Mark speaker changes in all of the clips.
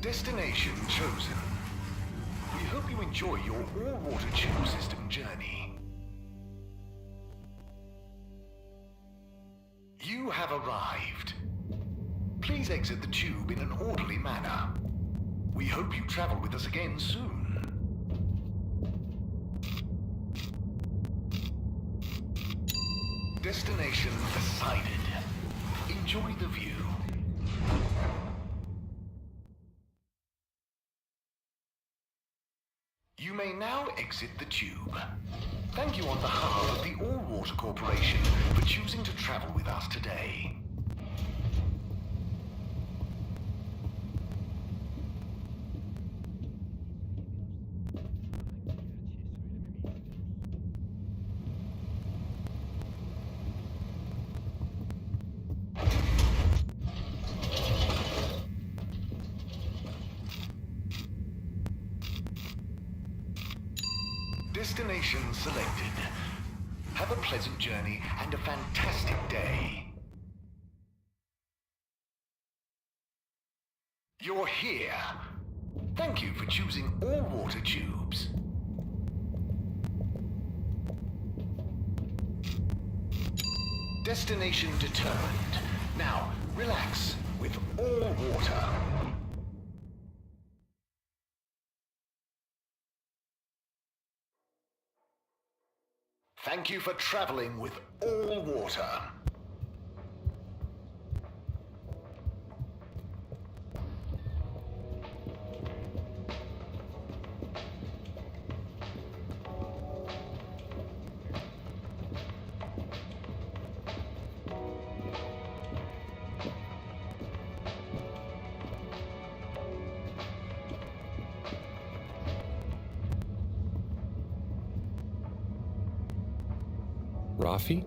Speaker 1: Destination chosen. We hope you enjoy your all-water tube system journey. You have arrived. Please exit the tube in an orderly manner. We hope you travel with us again soon. Destination decided. Enjoy the view. You may now exit the tube. Thank you on behalf of the All Water Corporation for choosing to travel with us today. Destination selected. Have a pleasant journey and a fantastic day. You're here. Thank you for choosing all water tubes. Destination determined. Now, relax with all water. Thank you for traveling with all water.
Speaker 2: Rafi?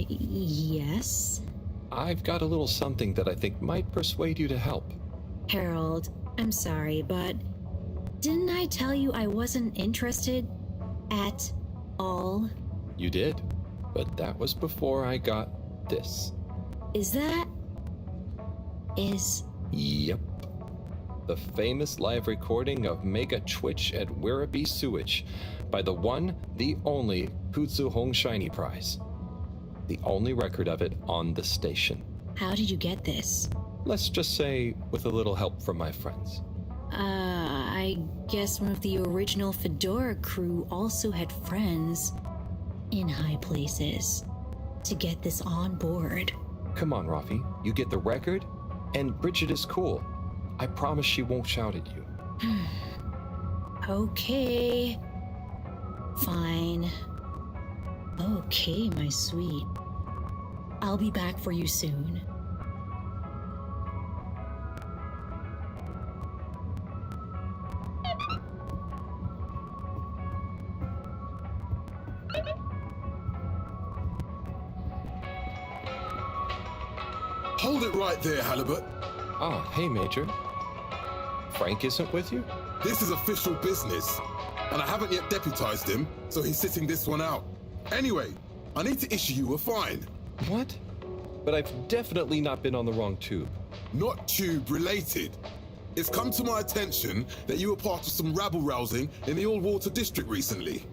Speaker 3: Yes?
Speaker 2: I've got a little something that I think might persuade you to help.
Speaker 3: Harold, I'm sorry, but didn't I tell you I wasn't interested at all?
Speaker 2: You did, but that was before I got this. Yep. The famous live recording of Mega Twitch at Werribee Sewage by the one, the only Kutsu Hong Shiny Prize. The only record of it on the station.
Speaker 3: How did you get this?
Speaker 2: Let's just say with a little help from my friends.
Speaker 3: I guess one of the original Fedora crew also had friends in high places to get this on board.
Speaker 2: Come on, Rafi. You get the record, and Bridget is cool. I promise she won't shout at you.
Speaker 3: Okay. Fine. Okay, my sweet. I'll be back for you soon.
Speaker 4: Hold it right there, Halibut.
Speaker 2: Ah, hey, Major. Frank isn't with you?
Speaker 4: This is official business, and I haven't yet deputized him, so he's sitting this one out. Anyway, I need to issue you a fine.
Speaker 2: What? But I've definitely not been on the wrong tube.
Speaker 4: Not tube-related. It's come to my attention that you were part of some rabble-rousing in the All-Water District recently.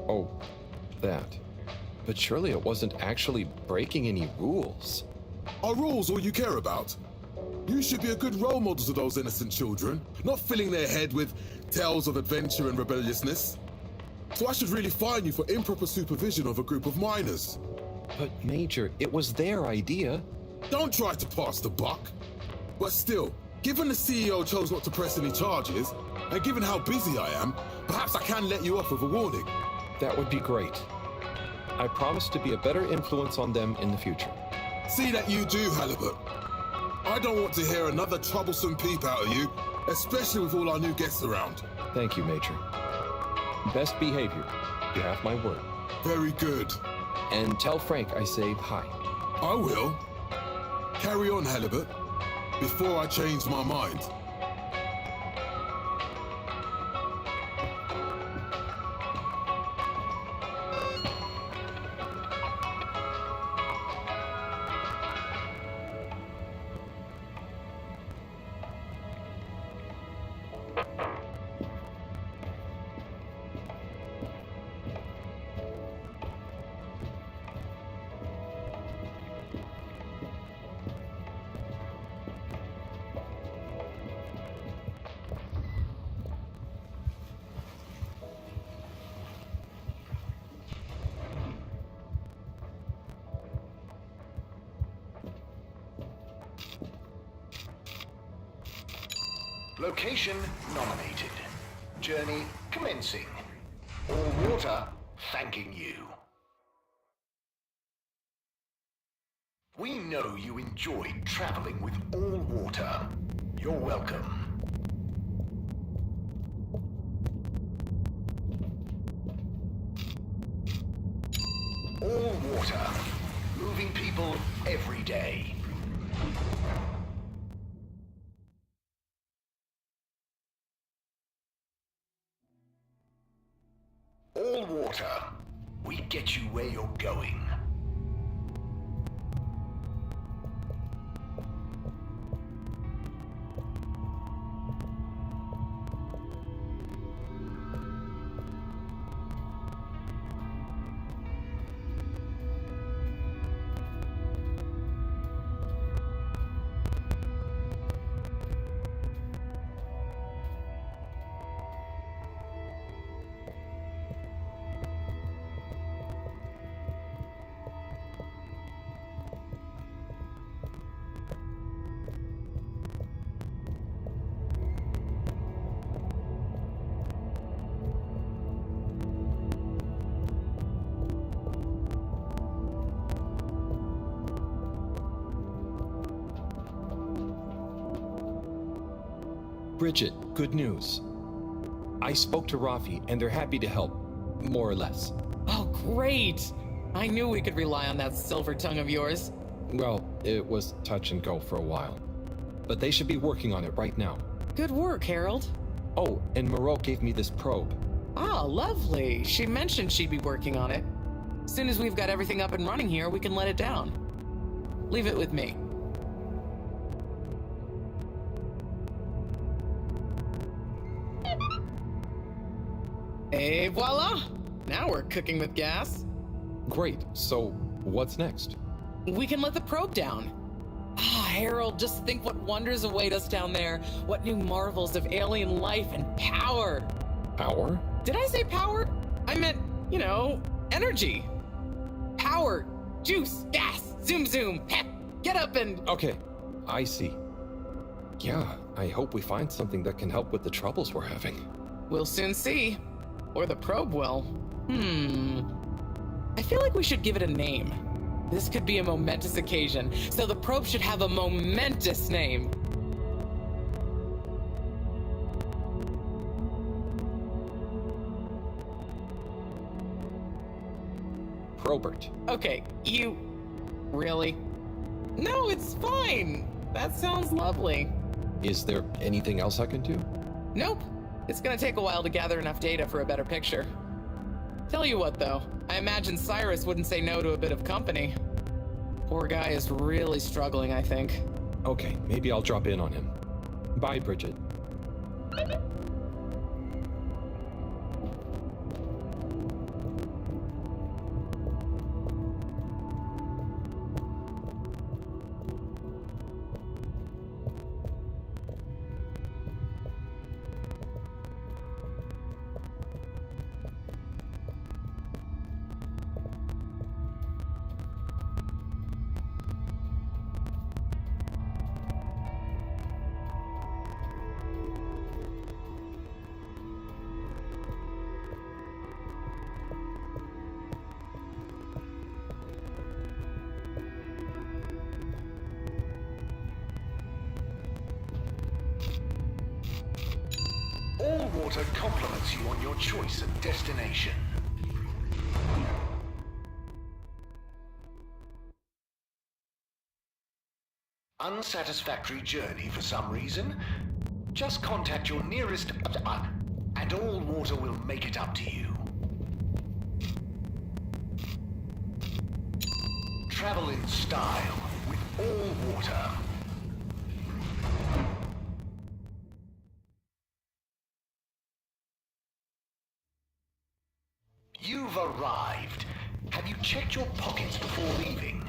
Speaker 2: Oh, that. But surely it wasn't actually breaking any rules.
Speaker 4: Are rules all you care about? You should be a good role model to those innocent children, not filling their head with tales of adventure and rebelliousness. So I should really fine you for improper supervision of a group of minors.
Speaker 2: But Major, it was their idea.
Speaker 4: Don't try to pass the buck. But still, given the CEO chose not to press any charges, and given how busy I am, perhaps I can let you off with a warning.
Speaker 2: That would be great. I promise to be a better influence on them in the future.
Speaker 4: See that you do, Halibut. I don't want to hear another troublesome peep out of you, especially with all our new guests around.
Speaker 2: Thank you, Major. Best behavior. You have my word.
Speaker 4: Very good.
Speaker 2: And tell Frank I say hi.
Speaker 4: I will. Carry on, Halibut, before I change my mind.
Speaker 1: Location nominated. Journey commencing. All water thanking you. We know you enjoyed traveling with all water. You're welcome. All water. Moving people every day. All water. We get you where you're going.
Speaker 2: Bridget, good news. I spoke to Rafi, and they're happy to help, more or less.
Speaker 5: Oh, great! I knew we could rely on that silver tongue of yours.
Speaker 2: Well, it was touch and go for a while. But they should be working on it right now.
Speaker 5: Good work, Harold.
Speaker 2: Oh, and Moreau gave me this probe.
Speaker 5: Ah, lovely. She mentioned she'd be working on it. As soon as we've got everything up and running here, we can let it down. Leave it with me. Et voila! Now we're cooking with gas.
Speaker 2: Great, so what's next?
Speaker 5: We can let the probe down. Ah, Harold, just think what wonders await us down there. What new marvels of alien life and power.
Speaker 2: Power?
Speaker 5: Did I say power? I meant, energy. Power, juice, gas, zoom zoom, pep. Get up and...
Speaker 2: Okay, I see. Yeah, I hope we find something that can help with the troubles we're having.
Speaker 5: We'll soon see. Or the probe will. I feel like we should give it a name. This could be a momentous occasion, so the probe should have a momentous name.
Speaker 2: Probert.
Speaker 5: Okay, you... Really? No, it's fine. That sounds lovely.
Speaker 2: Is there anything else I can do?
Speaker 5: Nope. It's gonna take a while to gather enough data for a better picture. Tell you what, though, I imagine Cyrus wouldn't say no to a bit of company. Poor guy is really struggling, I think.
Speaker 2: Okay, maybe I'll drop in on him. Bye, Bridget.
Speaker 1: All water compliments you on your choice of destination. Unsatisfactory journey for some reason? Just contact your nearest and all water will make it up to you. Travel in style with all water. You've arrived. Have you checked your pockets before leaving?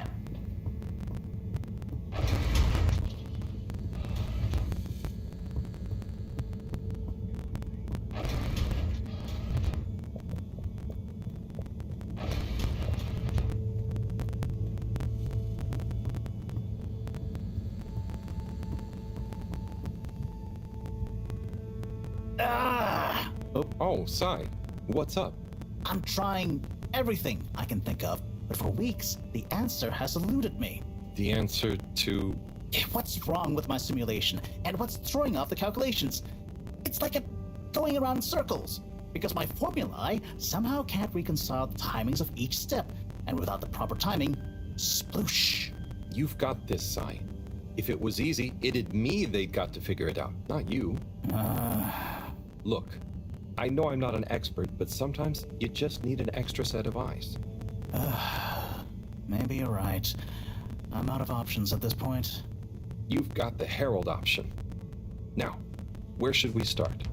Speaker 2: Oh, Sai. What's up?
Speaker 6: I'm trying everything I can think of, but for weeks, the answer has eluded me.
Speaker 2: The answer to...
Speaker 6: What's wrong with my simulation, and what's throwing off the calculations? It's like going around in circles, because my formulae somehow can't reconcile the timings of each step, and without the proper timing, sploosh.
Speaker 2: You've got this, Sai. If it was easy, it'd me they'd got to figure it out, not you. Look, I know I'm not an expert, but sometimes you just need an extra set of eyes.
Speaker 6: Maybe you're right. I'm out of options at this point.
Speaker 2: You've got the Herald option. Now, where should we start?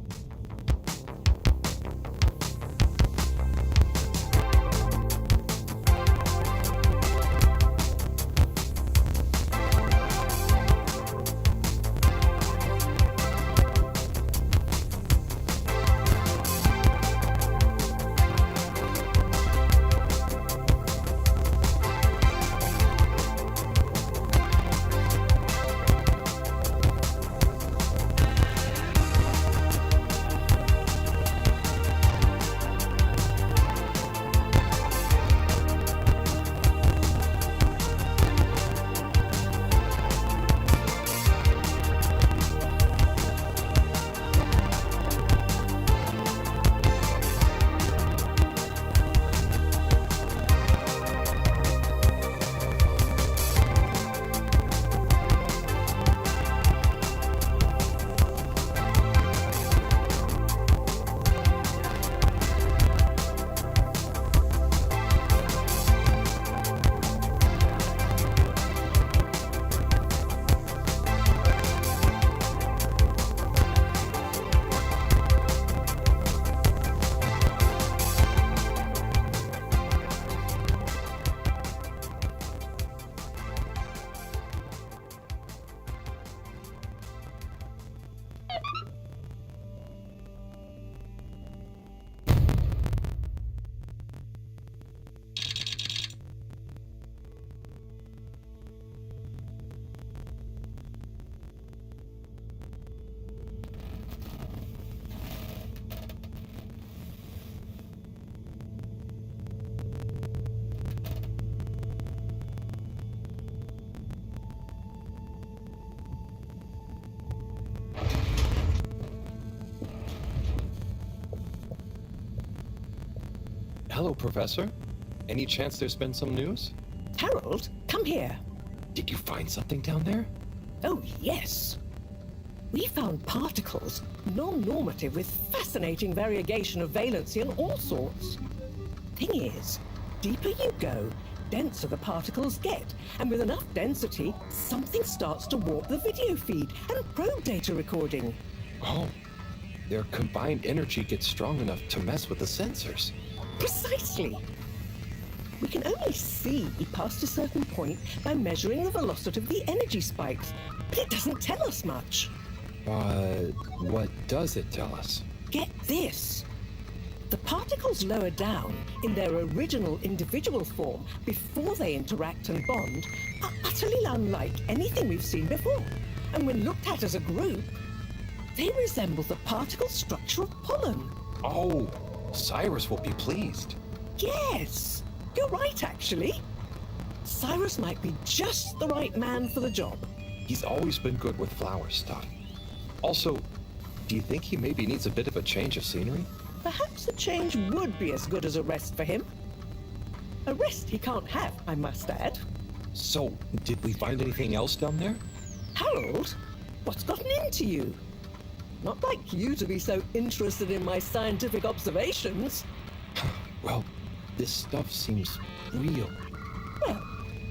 Speaker 2: Hello, Professor. Any chance there's been some news?
Speaker 7: Harold, come here.
Speaker 2: Did you find something down there?
Speaker 7: Oh, yes. We found particles, non-normative with fascinating variegation of valency and all sorts. Thing is, deeper you go, denser the particles get, and with enough density, something starts to warp the video feed and probe data recording.
Speaker 2: Oh, their combined energy gets strong enough to mess with the sensors.
Speaker 7: Precisely. We can only see past a certain point by measuring the velocity of the energy spikes, but it doesn't tell us much.
Speaker 2: What does it tell us?
Speaker 7: Get this. The particles lower down in their original individual form before they interact and bond are utterly unlike anything we've seen before. And when looked at as a group, they resemble the particle structure of pollen.
Speaker 2: Oh, Cyrus will be pleased.
Speaker 7: Yes, you're right, actually. Cyrus might be just the right man for the job.
Speaker 2: He's always been good with flower stuff. Also, do you think he maybe needs a bit of a change of scenery?
Speaker 7: Perhaps a change would be as good as a rest for him. A rest he can't have, I must add.
Speaker 2: So, did we find anything else down there?
Speaker 7: Harold, what's gotten into you? Not like you to be so interested in my scientific observations.
Speaker 2: Well, this stuff seems real.
Speaker 7: Well,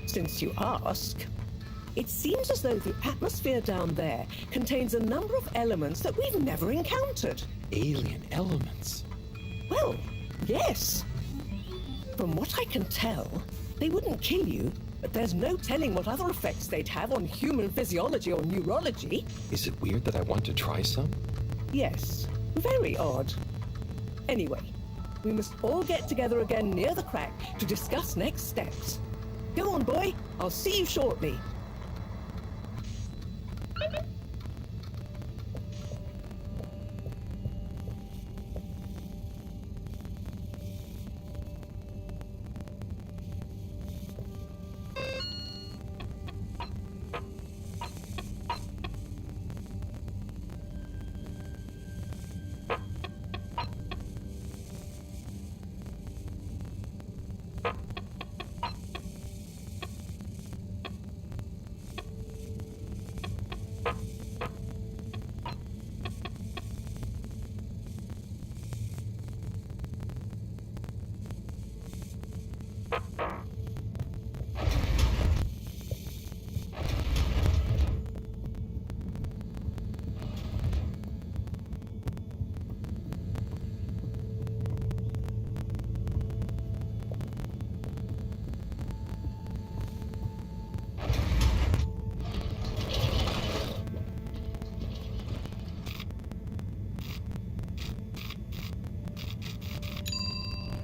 Speaker 7: since you ask, it seems as though the atmosphere down there contains a number of elements that we've never encountered.
Speaker 2: Alien elements.
Speaker 7: Well, yes. From what I can tell, they wouldn't kill you, but there's no telling what other effects they'd have on human physiology or neurology.
Speaker 2: Is it weird that I want to try some?
Speaker 7: Yes, very odd. Anyway, we must all get together again near the crack to discuss next steps. Go on, boy. I'll see you shortly.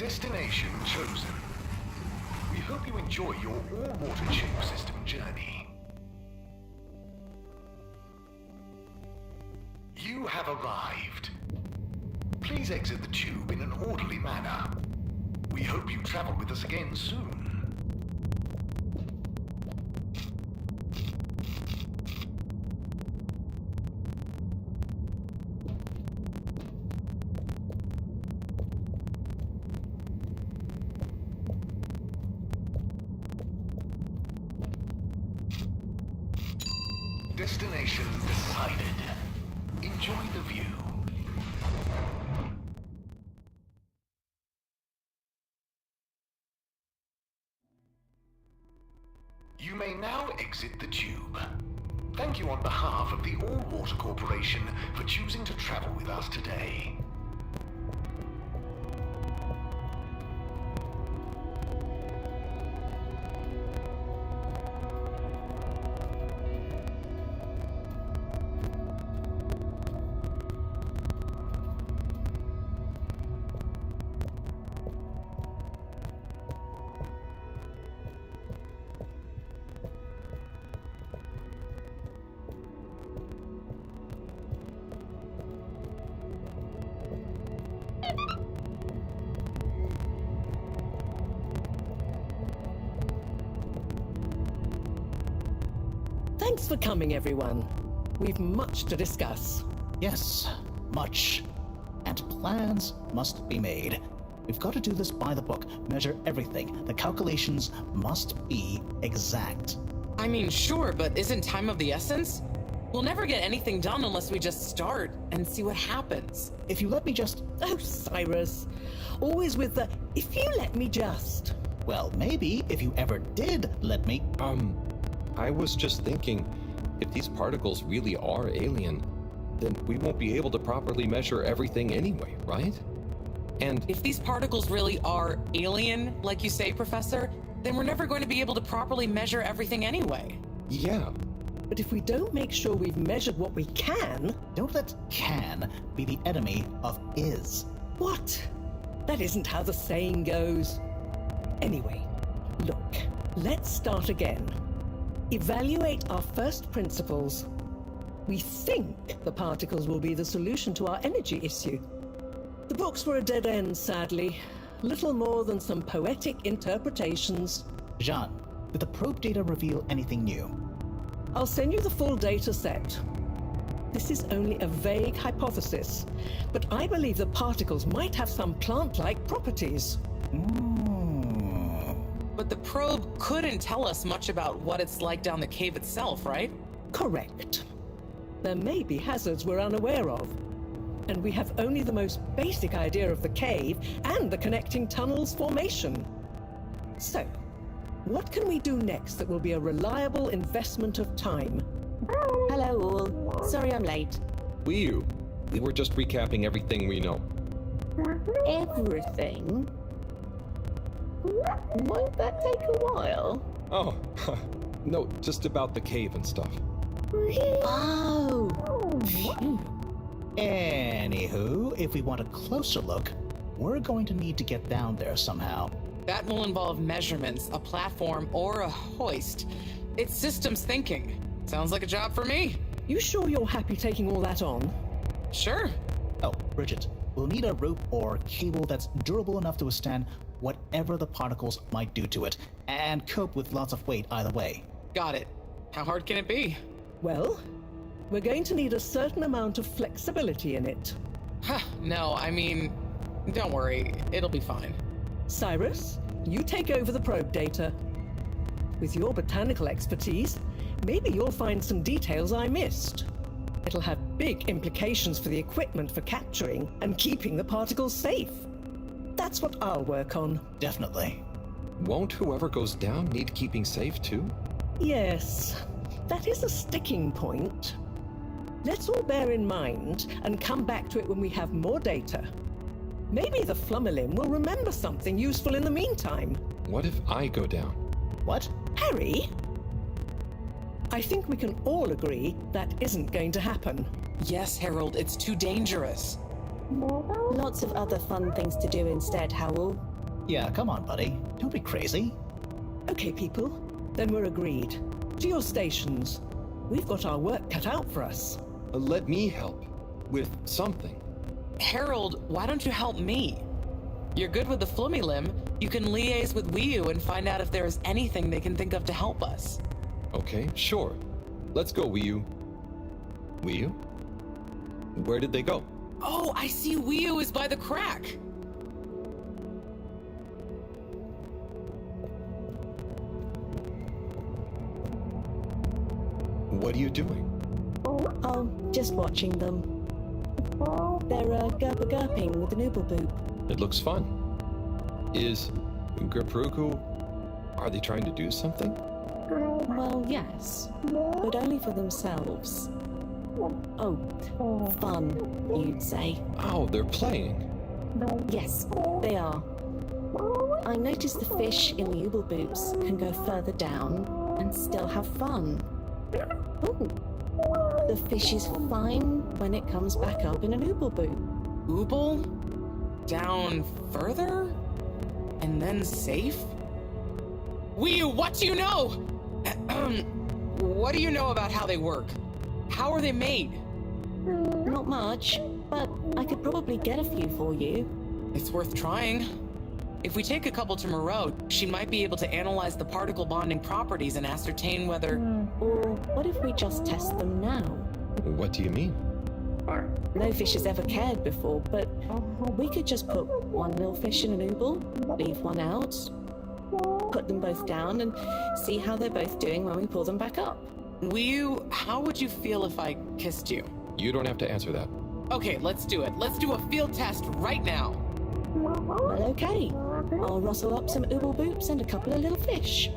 Speaker 1: Destination chosen. We hope you enjoy your all-water tube system journey. You have arrived. Please exit the tube in an orderly manner. We hope you travel with us again soon. Destination decided. Enjoy the view. You may now exit the tube. Thank you on behalf of the All-Water Corporation for choosing to travel with us today.
Speaker 7: Thanks for coming, everyone. We've much to discuss.
Speaker 6: Yes, much. And plans must be made. We've got to do this by the book, measure everything. The calculations must be exact.
Speaker 5: I mean, sure, but isn't time of the essence? We'll never get anything done unless we just start and see what happens.
Speaker 6: If you let me just...
Speaker 7: Oh, Cyrus. Always with the, if you let me just.
Speaker 6: Well, maybe if you ever did let me...
Speaker 2: I was just thinking, if these particles really are alien, then we won't be able to properly measure everything anyway, right? And
Speaker 5: If these particles really are alien, like you say, Professor, then we're never going to be able to properly measure everything anyway.
Speaker 2: yeah,
Speaker 7: But if we don't make sure we've measured what we can.
Speaker 6: Don't let can be the enemy of is.
Speaker 7: What? That isn't how the saying goes. Anyway, look, let's start again. Evaluate our first principles. We think the particles will be the solution to our energy issue. The books were a dead end, sadly. Little more than some poetic interpretations.
Speaker 6: Jean, did the probe data reveal anything new?
Speaker 7: I'll send you the full data set. This is only a vague hypothesis, but I believe the particles might have some plant-like properties.
Speaker 5: But the probe couldn't tell us much about what it's like down the cave itself, right?
Speaker 7: Correct. There may be hazards we're unaware of, and we have only the most basic idea of the cave and the connecting tunnels formation. So, what can we do next that will be a reliable investment of time?
Speaker 8: Hello all. Sorry I'm late.
Speaker 2: we were just recapping everything we know.
Speaker 8: Everything? Won't that take a while?
Speaker 2: Oh, no, just about the cave and stuff.
Speaker 8: Oh!
Speaker 6: Anywho, if we want a closer look, we're going to need to get down there somehow.
Speaker 5: That will involve measurements, a platform, or a hoist. It's systems thinking. Sounds like a job for me.
Speaker 7: You sure you're happy taking all that on?
Speaker 5: Sure.
Speaker 6: Oh, Bridget, we'll need a rope or cable that's durable enough to withstand whatever the particles might do to it, and cope with lots of weight either way.
Speaker 5: Got it. How hard can it be?
Speaker 7: Well, we're going to need a certain amount of flexibility in it.
Speaker 5: No, I mean, don't worry. It'll be fine.
Speaker 7: Cyrus, you take over the probe data. With your botanical expertise, maybe you'll find some details I missed. It'll have big implications for the equipment for capturing and keeping the particles safe. That's what I'll work on.
Speaker 6: Definitely.
Speaker 2: Won't whoever goes down need keeping safe too?
Speaker 7: Yes, that is a sticking point. Let's all bear in mind and come back to it when we have more data. Maybe the Flummerlin will remember something useful in the meantime.
Speaker 2: What if I go down?
Speaker 6: What?
Speaker 7: Harry? I think we can all agree that isn't going to happen.
Speaker 5: Yes, Harold, it's too dangerous.
Speaker 8: Lots of other fun things to do instead, Howell.
Speaker 6: Yeah, come on, buddy. Don't be crazy.
Speaker 7: Okay, people. Then we're agreed. To your stations. We've got our work cut out for us.
Speaker 2: Let me help with something.
Speaker 5: Harold, why don't you help me? You're good with the Flummy limb. You can liaise with Wii U and find out if there is anything they can think of to help us.
Speaker 2: Okay, sure. Let's go, Wii U. Wii U? Where did they go?
Speaker 5: Oh, I see Wii U is by the crack.
Speaker 2: What are you doing?
Speaker 3: Oh, just watching them. They're gurping with the noodle boop.
Speaker 2: It looks fun. Is Grapruku... Are they trying to do something?
Speaker 3: Well, yes, but only for themselves. Oh, fun, you'd say.
Speaker 2: Oh, they're playing.
Speaker 3: Yes, they are. I noticed the fish in the ooble boops can go further down and still have fun. Ooh. The fish is fine when it comes back up in an ooble boop.
Speaker 5: Ooble? Down further? And then safe? Wii U, what do you know? What do you know about how they work? How are they made?
Speaker 3: Not much, but I could probably get a few for you.
Speaker 5: It's worth trying. If we take a couple to Moreau, she might be able to analyze the particle bonding properties and ascertain whether...
Speaker 3: Or what if we just test them now?
Speaker 2: What do you mean?
Speaker 3: No fish has ever cared before, but we could just put one little fish in an ooble, leave one out, put them both down, and see how they're both doing when we pull them back up.
Speaker 5: Wii U, how would you feel if I kissed you?
Speaker 2: You don't have to answer that.
Speaker 5: Okay, let's do it. Let's do a field test right now.
Speaker 3: Well, okay. I'll rustle up some ooble boops and a couple of little fish.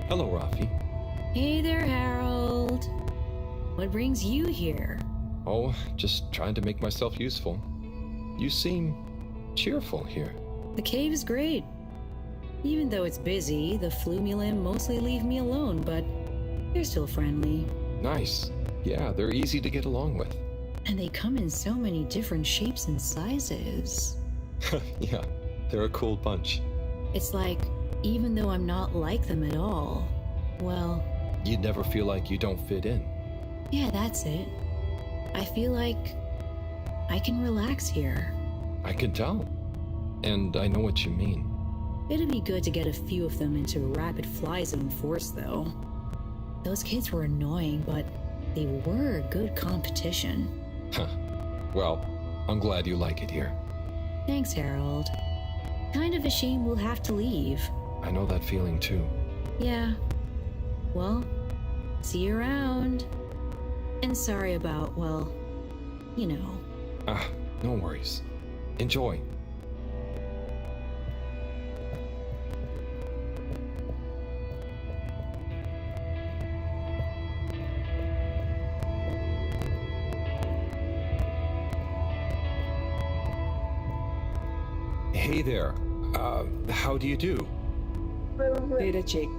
Speaker 2: Hello, Rafi.
Speaker 3: Hey there, Harold. What brings you here?
Speaker 2: Oh, just trying to make myself useful. You seem cheerful here.
Speaker 3: The cave is great.
Speaker 9: Even though it's busy, the Flumulan mostly leave me alone, but they're still friendly.
Speaker 2: Nice. Yeah, they're easy to get along with.
Speaker 9: And they come in so many different shapes and sizes.
Speaker 2: Yeah, they're a cool bunch.
Speaker 9: It's like, even though I'm not like them at all, well...
Speaker 2: You'd never feel like you don't fit in.
Speaker 9: Yeah, that's it. I feel like I can relax here.
Speaker 2: I can tell. And I know what you mean.
Speaker 9: It'd be good to get a few of them into Rapid Fly Zone Force, though. Those kids were annoying, but they were good competition.
Speaker 2: Huh. Well, I'm glad you like it here.
Speaker 9: Thanks, Harold. Kind of a shame we'll have to leave.
Speaker 2: I know that feeling too.
Speaker 9: Yeah. Well, see you around. And sorry about, well, you know.
Speaker 2: Ah, no worries. Enjoy. Hey there. How do you do?
Speaker 7: Beta chick.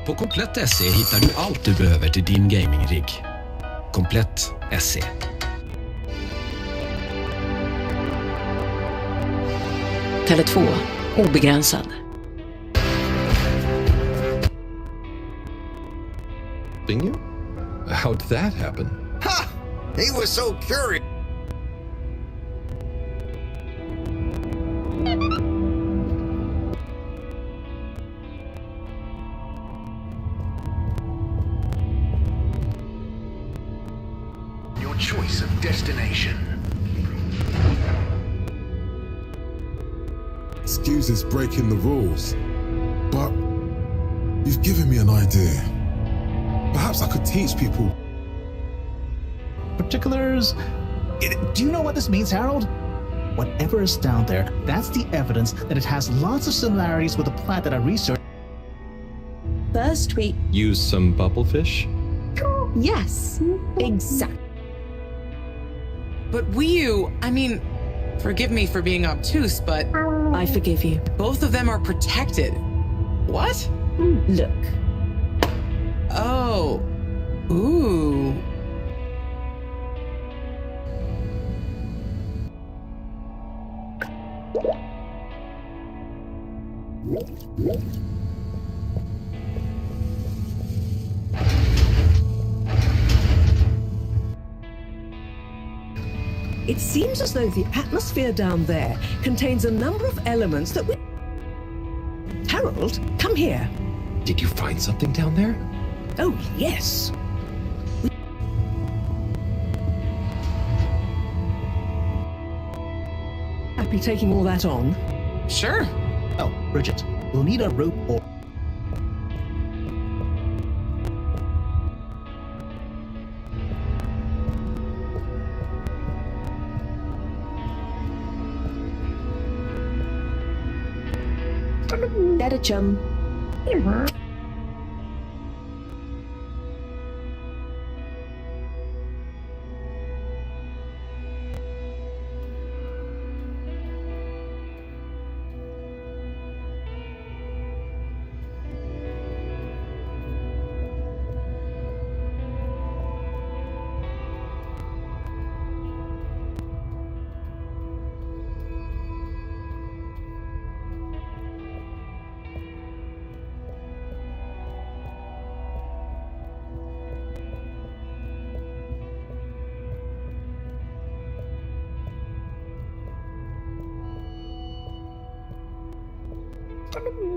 Speaker 10: På Komplett.se hittar du allt du behöver till din gaming-rigg. Komplett.se.
Speaker 11: Tele2, obegränsad.
Speaker 2: Bing you? How'd that happen?
Speaker 12: Ha! He was so curious.
Speaker 1: Your choice of destination.
Speaker 4: Excuses breaking the rules, but you've given me an idea. Perhaps I could teach people.
Speaker 6: Particulars? Do you know what this means, Harold? Whatever is down there, that's the evidence that it has lots of similarities with the plant that I researched.
Speaker 3: First we...
Speaker 2: Use some bubblefish?
Speaker 3: Yes, exactly.
Speaker 5: But I mean, forgive me for being obtuse, but...
Speaker 3: I forgive you.
Speaker 5: Both of them are protected. What?
Speaker 3: Look.
Speaker 5: Oh. Ooh.
Speaker 7: It seems as though the atmosphere down there contains a number of elements that we... Harold, come here.
Speaker 2: Did you find something down there?
Speaker 7: Oh, yes. Happy taking all that on?
Speaker 5: Sure.
Speaker 6: Oh, Bridget, we'll need a rope or...
Speaker 3: That a chum.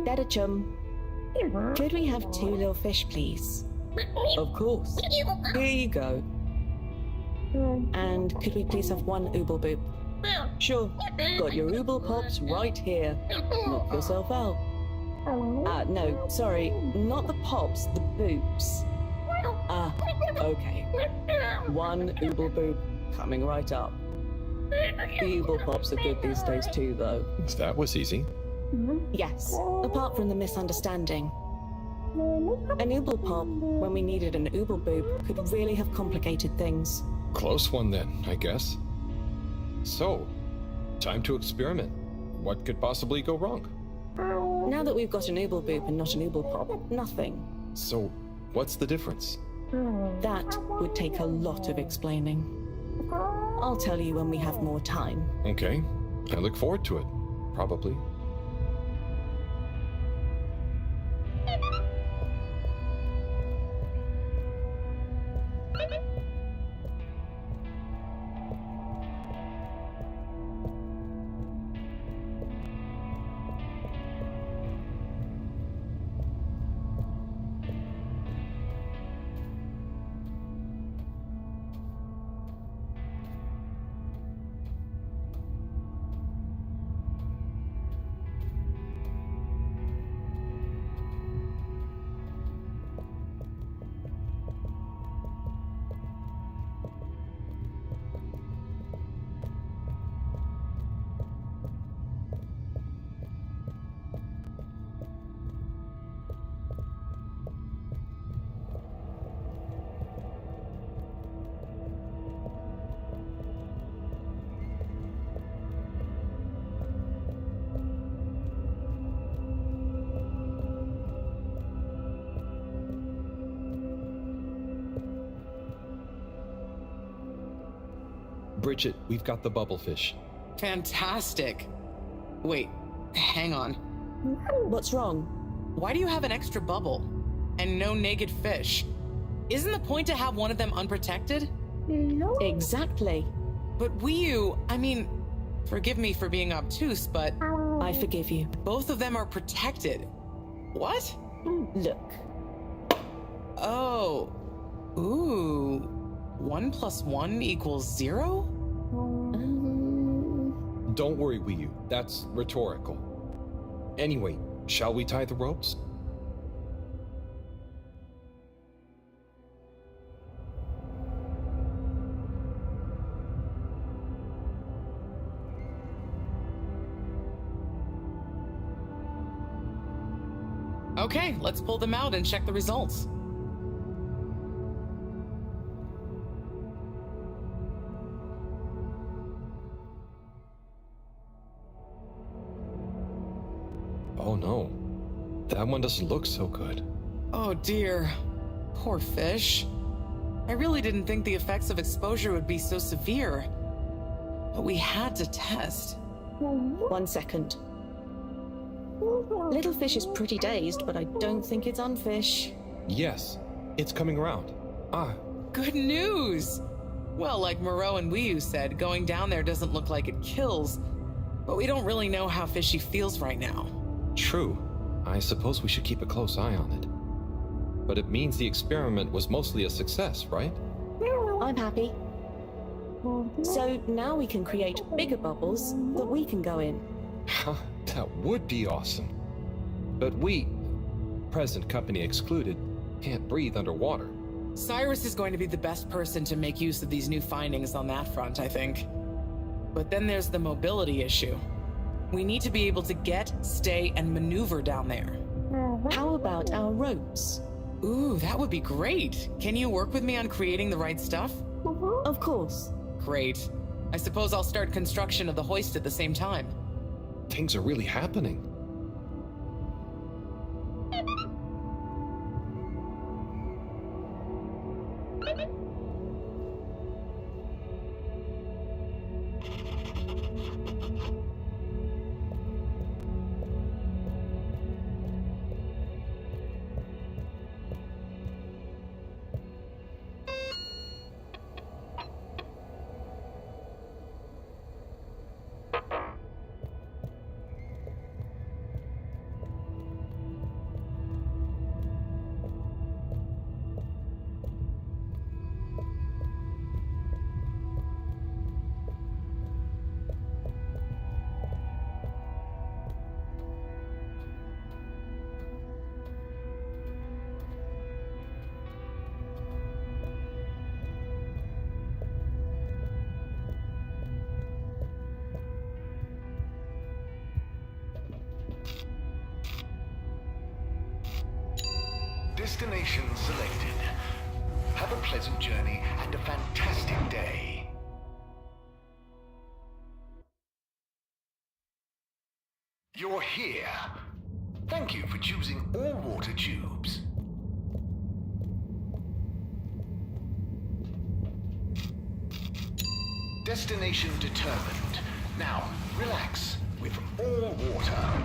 Speaker 3: Dead chum. Could we have 2 little fish, please?
Speaker 7: Of course. Here you go.
Speaker 3: And could we please have 1 ooble boop?
Speaker 7: Sure. Got your ooble pops right here. Knock yourself out.
Speaker 3: No, sorry, not the pops, the boops.
Speaker 7: Okay. 1 ooble boop coming right up. The ooble pops are good these days too, though.
Speaker 2: That was easy.
Speaker 3: Yes, apart from the misunderstanding. An ooble pop, when we needed an ooble boop, could really have complicated things.
Speaker 2: Close one then, I guess. So, time to experiment. What could possibly go wrong?
Speaker 3: Now that we've got an ooble boop and not an ooble pop, nothing.
Speaker 2: So, what's the difference?
Speaker 3: That would take a lot of explaining. I'll tell you when we have more time.
Speaker 2: Okay, I look forward to it. Probably. Bridget, we've got the bubblefish.
Speaker 5: Fantastic. Wait, hang on.
Speaker 3: What's wrong?
Speaker 5: Why do you have an extra bubble and no naked fish? Isn't the point to have one of them unprotected?
Speaker 3: Exactly.
Speaker 5: But I mean, forgive me for being obtuse, but
Speaker 3: I forgive you.
Speaker 5: both of them are protected. What?
Speaker 3: Look.
Speaker 5: Oh. Ooh. 1 + 1 = 0?
Speaker 2: Don't worry, Wii U. That's rhetorical. Anyway, shall we tie the ropes?
Speaker 5: Okay, let's pull them out and check the results.
Speaker 2: Oh no. That one doesn't look so good.
Speaker 5: Oh dear. Poor fish. I really didn't think the effects of exposure would be so severe. But we had to test.
Speaker 3: 1 second. Little fish is pretty dazed, but I don't think it's unfish.
Speaker 2: Yes, it's coming around.
Speaker 5: Good news! Well, like Moreau and Wii U said, going down there doesn't look like it kills, but we don't really know how fishy feels right now.
Speaker 2: True. I suppose we should keep a close eye on it. But it means the experiment was mostly a success, right?
Speaker 3: I'm happy. So now we can create bigger bubbles that we can go in.
Speaker 2: That would be awesome. But we, present company excluded, can't breathe underwater.
Speaker 5: Cyrus is going to be the best person to make use of these new findings on that front, I think. But then there's the mobility issue. We need to be able to get, stay, and maneuver down there.
Speaker 3: How about our ropes?
Speaker 5: Ooh, that would be great. Can you work with me on creating the right stuff?
Speaker 3: Of course.
Speaker 5: Great. I suppose I'll start construction of the hoist at the same time.
Speaker 2: Things are really happening.
Speaker 1: Destination selected. Have a pleasant journey and a fantastic day. You're here. Thank you for choosing all water tubes. Destination determined. Now, relax with all water.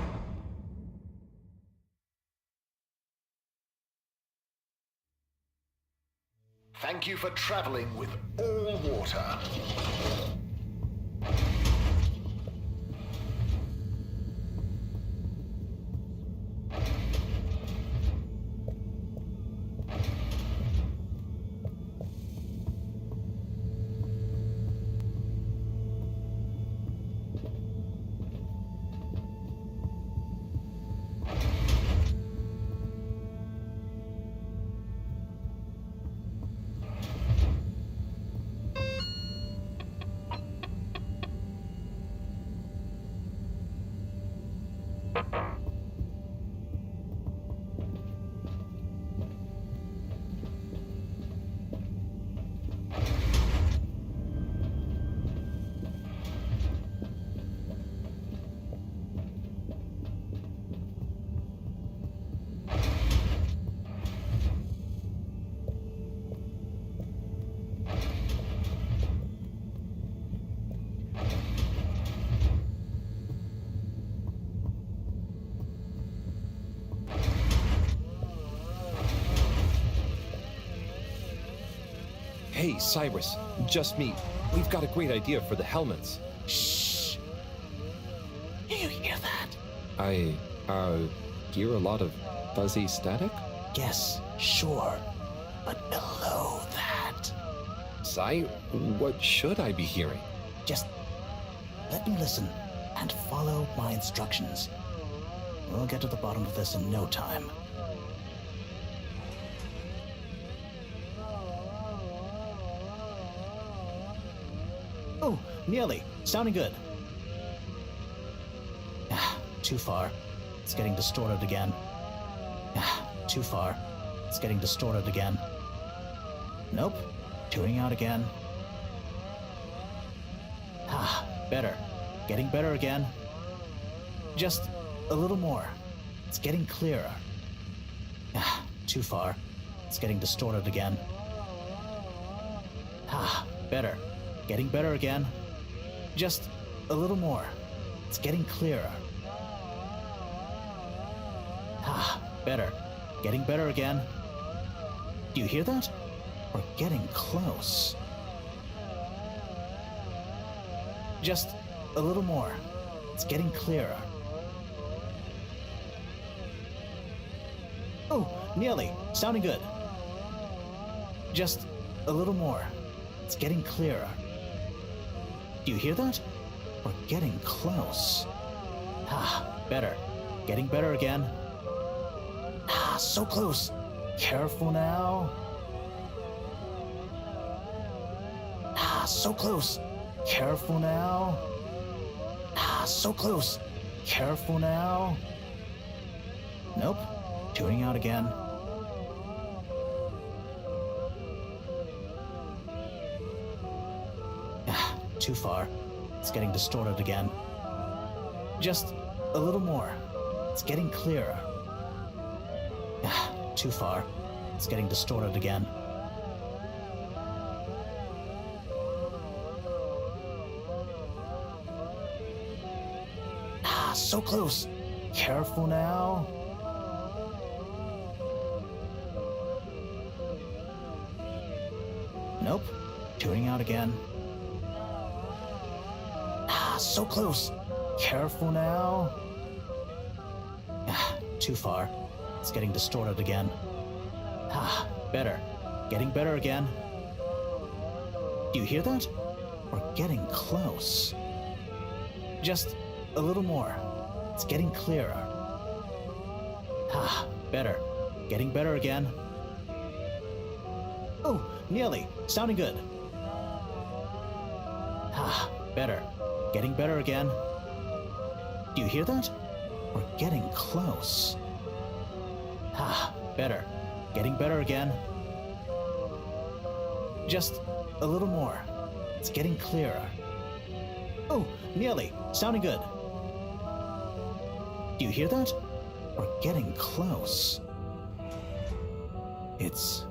Speaker 1: Thank you for traveling with all water.
Speaker 2: Hey, Cyrus, just me. We've got a great idea for the helmets.
Speaker 6: Shh! Do you hear that?
Speaker 2: I hear a lot of fuzzy static?
Speaker 6: Yes, sure. But below that...
Speaker 2: Cy, what should I be hearing?
Speaker 6: Just let me listen and follow my instructions. We'll get to the bottom of this in no time. Oh, nearly. Sounding good. Too far. It's getting distorted again. Too far. It's getting distorted again. Nope. Tuning out again. Better. Getting better again. Just a little more. It's getting clearer. Too far. It's getting distorted again. Better. Getting better again. Just a little more. It's getting clearer. Better. Getting better again. Do you hear that? We're getting close. Just a little more. It's getting clearer. Oh, nearly. Sounding good. Just a little more. It's getting clearer. Do you hear that? We're getting close. Better. Getting better again. So close. Careful now. So close. Careful now. So close. Careful now. Nope. Tuning out again. Too far. It's getting distorted again. Just a little more. It's getting clearer. Too far. It's getting distorted again. So close. Careful now. Nope. Tuning out again. So close. Careful now. Too far. It's getting distorted again. Better. Getting better again. Do you hear that? We're getting close. Just a little more. It's getting clearer. Better. Getting better again. Oh, nearly. Sounding good. Better. Getting better again. Do you hear that? We're getting close. Better. Getting better again. Just a little more. It's getting clearer. Oh, nearly. Sounding good. Do you hear that? We're getting close. It's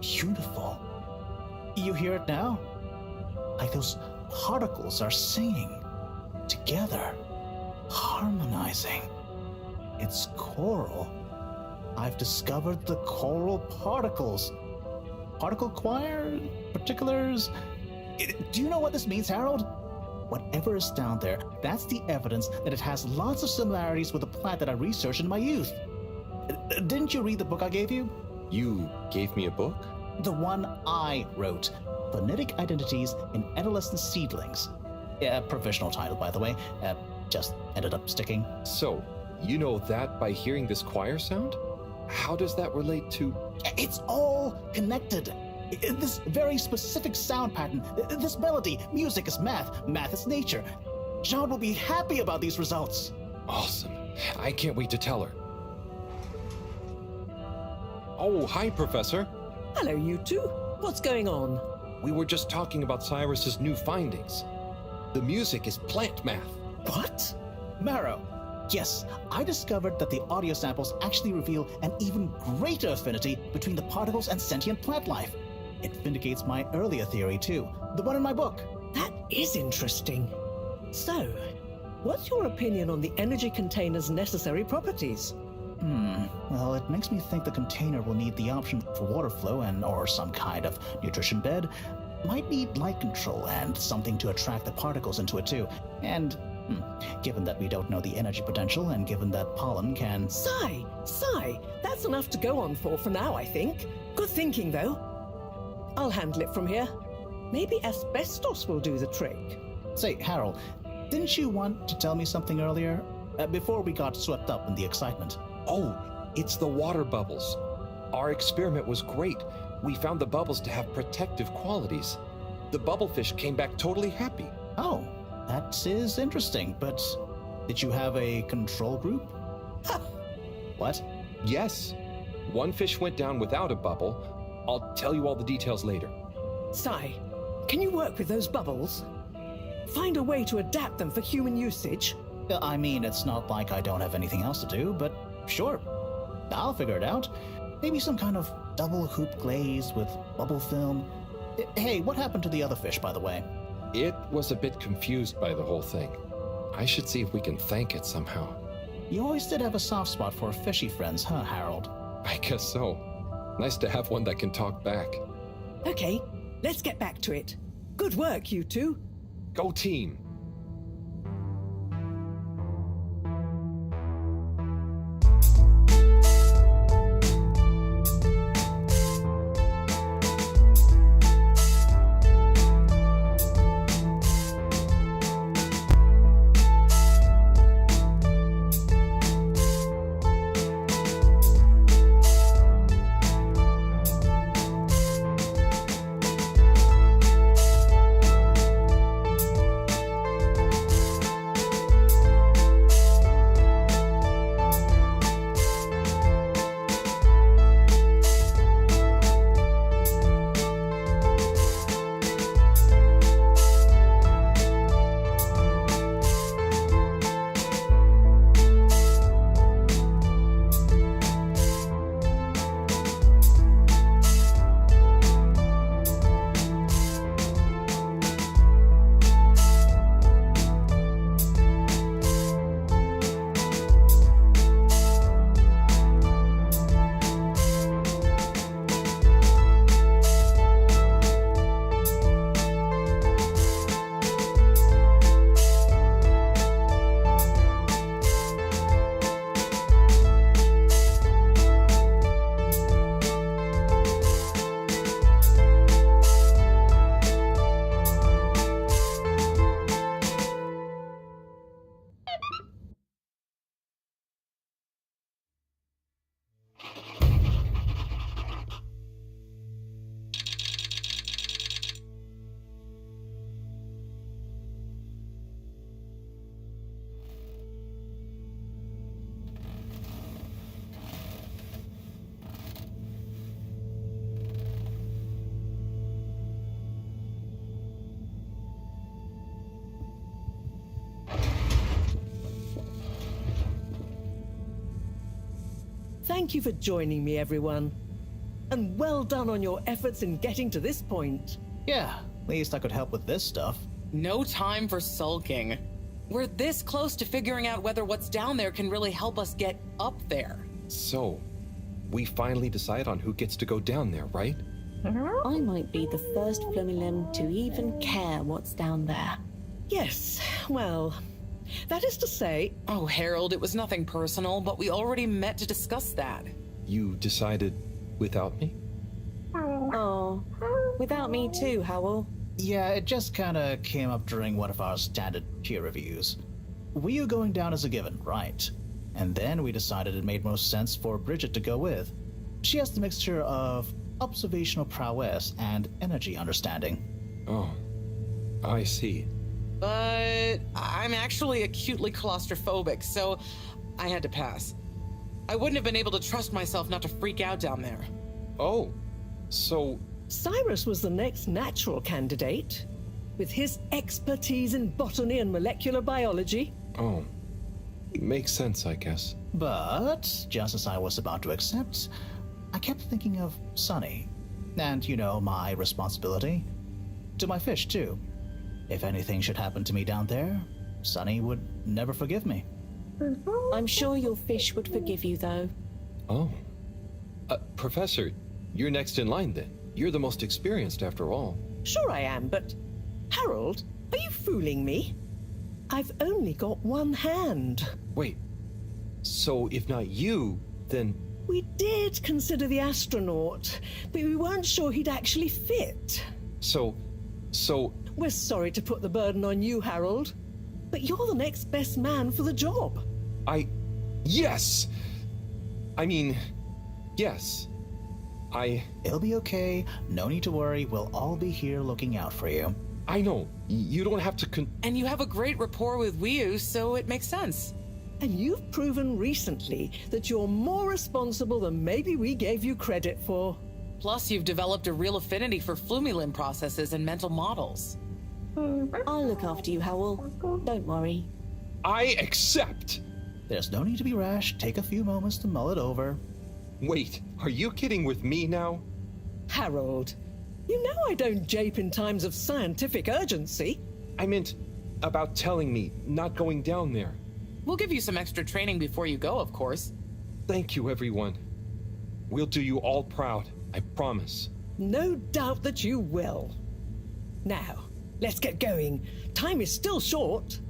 Speaker 6: beautiful. You hear it now? Like those particles are singing together, harmonizing. It's choral. I've discovered the choral particles. Particle choir? Particulars? Do you know what this means, Harold? Whatever is down there, that's the evidence that it has lots of similarities with the plant that I researched in my youth. Didn't you read the book I gave you?
Speaker 2: You gave me a book?
Speaker 6: The one I wrote. Phonetic Identities in Adolescent Seedlings. Provisional title, by the way. Just ended up sticking.
Speaker 2: So, you know that by hearing this choir sound? How does that relate to...
Speaker 6: It's all connected. This very specific sound pattern, this melody, music is math, math is nature. John will be happy about these results.
Speaker 2: Awesome. I can't wait to tell her. Oh, hi, Professor.
Speaker 7: Hello, you two. What's going on?
Speaker 2: We were just talking about Cyrus's new findings. The music is plant math.
Speaker 6: What? Marrow. Yes, I discovered that the audio samples actually reveal an even greater affinity between the particles and sentient plant life. It vindicates my earlier theory, too. The one in my book.
Speaker 7: That is interesting. So, what's your opinion on the energy container's necessary properties?
Speaker 6: Well, it makes me think the container will need the option for water flow or some kind of nutrition bed. Might need light control and something to attract the particles into it, too. And, given that we don't know the energy potential and given that pollen can...
Speaker 7: Sigh! That's enough to go on for now, I think. Good thinking, though. I'll handle it from here. Maybe asbestos will do the trick.
Speaker 6: Say, Harold, didn't you want to tell me something earlier? Before we got swept up in the excitement.
Speaker 2: Oh, it's the water bubbles. Our experiment was great. We found the bubbles to have protective qualities. The bubblefish came back totally happy.
Speaker 6: Oh, that is interesting, but did you have a control group? What?
Speaker 2: Yes. One fish went down without a bubble. I'll tell you all the details later.
Speaker 7: Sai, can you work with those bubbles? Find a way to adapt them for human usage?
Speaker 6: I mean, it's not like I don't have anything else to do, but sure. I'll figure it out. Maybe some kind of double hoop glaze with bubble film. Hey, what happened to the other fish, by the way?
Speaker 2: It was a bit confused by the whole thing. I should see if we can thank it somehow.
Speaker 6: You always did have a soft spot for fishy friends, huh, Harold?
Speaker 2: I guess so. Nice to have one that can talk back.
Speaker 7: Okay, let's get back to it. Good work, you two.
Speaker 2: Go team!
Speaker 7: Thank you for joining me, everyone. And well done on your efforts in getting to this point.
Speaker 6: Yeah, at least I could help with this stuff.
Speaker 5: No time for sulking. We're this close to figuring out whether what's down there can really help us get up there.
Speaker 2: So, we finally decide on who gets to go down there, right?
Speaker 3: I might be the first Flumilim to even care what's down there.
Speaker 7: Yes, well, that is to say...
Speaker 5: Oh, Harold, it was nothing personal, but we already met to discuss that.
Speaker 2: You decided without me?
Speaker 3: Oh, without me too, Howell.
Speaker 6: Yeah, it just kinda came up during one of our standard peer reviews. We were going down as a given, right? And then we decided it made most sense for Bridget to go with. She has the mixture of observational prowess and energy understanding.
Speaker 2: Oh, I see.
Speaker 5: But I'm actually acutely claustrophobic, so I had to pass. I wouldn't have been able to trust myself not to freak out down there.
Speaker 2: Oh, so...
Speaker 7: Cyrus was the next natural candidate, with his expertise in botany and molecular biology.
Speaker 2: Oh, makes sense, I guess.
Speaker 6: But, just as I was about to accept, I kept thinking of Sunny. And, you know, my responsibility. To my fish, too. If anything should happen to me down there, Sunny would never forgive me.
Speaker 3: I'm sure your fish would forgive you, though.
Speaker 2: Oh. Professor, you're next in line then. You're the most experienced after all.
Speaker 7: Sure I am, but... Harold, are you fooling me? I've only got one hand.
Speaker 2: Wait, so if not you, then...
Speaker 7: We did consider the astronaut, but we weren't sure he'd actually fit.
Speaker 2: So...
Speaker 7: We're sorry to put the burden on you, Harold, but you're the next best man for the job.
Speaker 2: Yes! I mean, yes.
Speaker 6: It'll be okay. No need to worry. We'll all be here looking out for you.
Speaker 2: I know. You don't have to
Speaker 5: And you have a great rapport with Wiu, so it makes sense.
Speaker 7: And you've proven recently that you're more responsible than maybe we gave you credit for.
Speaker 5: Plus, you've developed a real affinity for Flumilim processes and mental models.
Speaker 3: I'll look after you, Howell. Don't worry.
Speaker 2: I accept!
Speaker 6: There's no need to be rash. Take a few moments to mull it over.
Speaker 2: Wait, are you kidding with me now?
Speaker 7: Harold, you know I don't jape in times of scientific urgency.
Speaker 2: I meant about telling me, not going down there.
Speaker 5: We'll give you some extra training before you go, of course.
Speaker 2: Thank you, everyone. We'll do you all proud, I promise.
Speaker 7: No doubt that you will. Now, let's get going. Time is still short.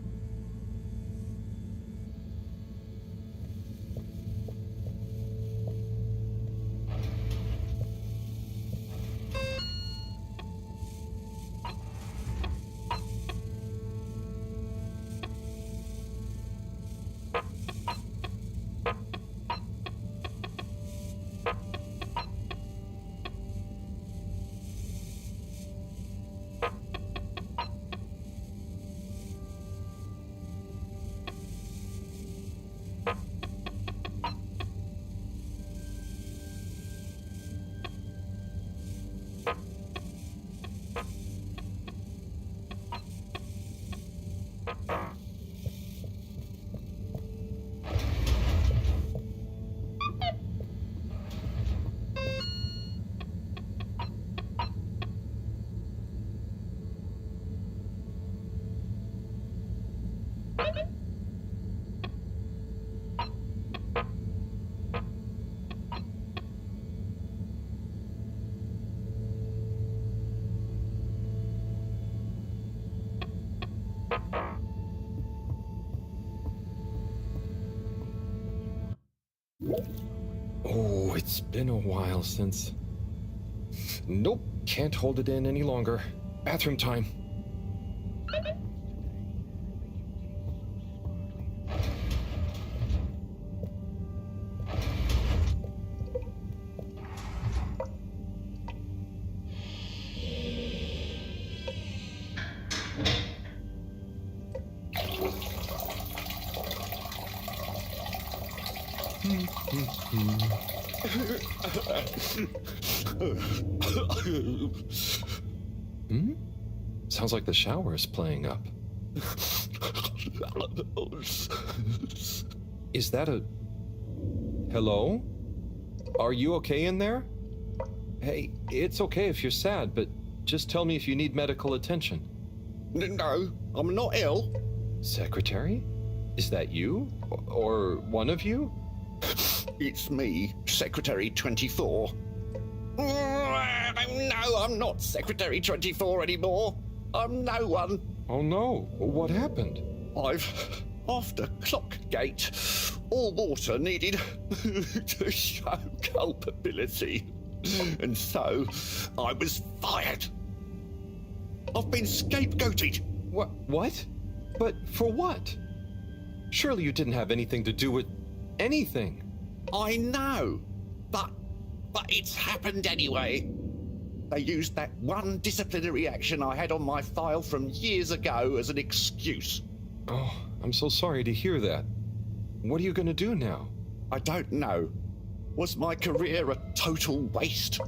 Speaker 2: Oh, it's been a while since... Nope, can't hold it in any longer. Bathroom time. Sounds like the shower is playing up. Is that a... Hello? Are you okay in there? Hey, it's okay if you're sad, but just tell me if you need medical attention.
Speaker 12: No, I'm not ill.
Speaker 2: Secretary? Is that you? Or one of you?
Speaker 12: It's me, Secretary 24. No, I'm not Secretary 24 anymore. I'm no one.
Speaker 2: Oh no, what happened?
Speaker 12: After Clockgate, all water needed to show culpability. And so, I was fired. I've been scapegoated.
Speaker 2: What? But for what? Surely you didn't have anything to do with anything.
Speaker 12: I know, but it's happened anyway. They used that one disciplinary action I had on my file from years ago as an excuse.
Speaker 2: Oh, I'm so sorry to hear that. What are you going to do now?
Speaker 12: I don't know. Was my career a total waste?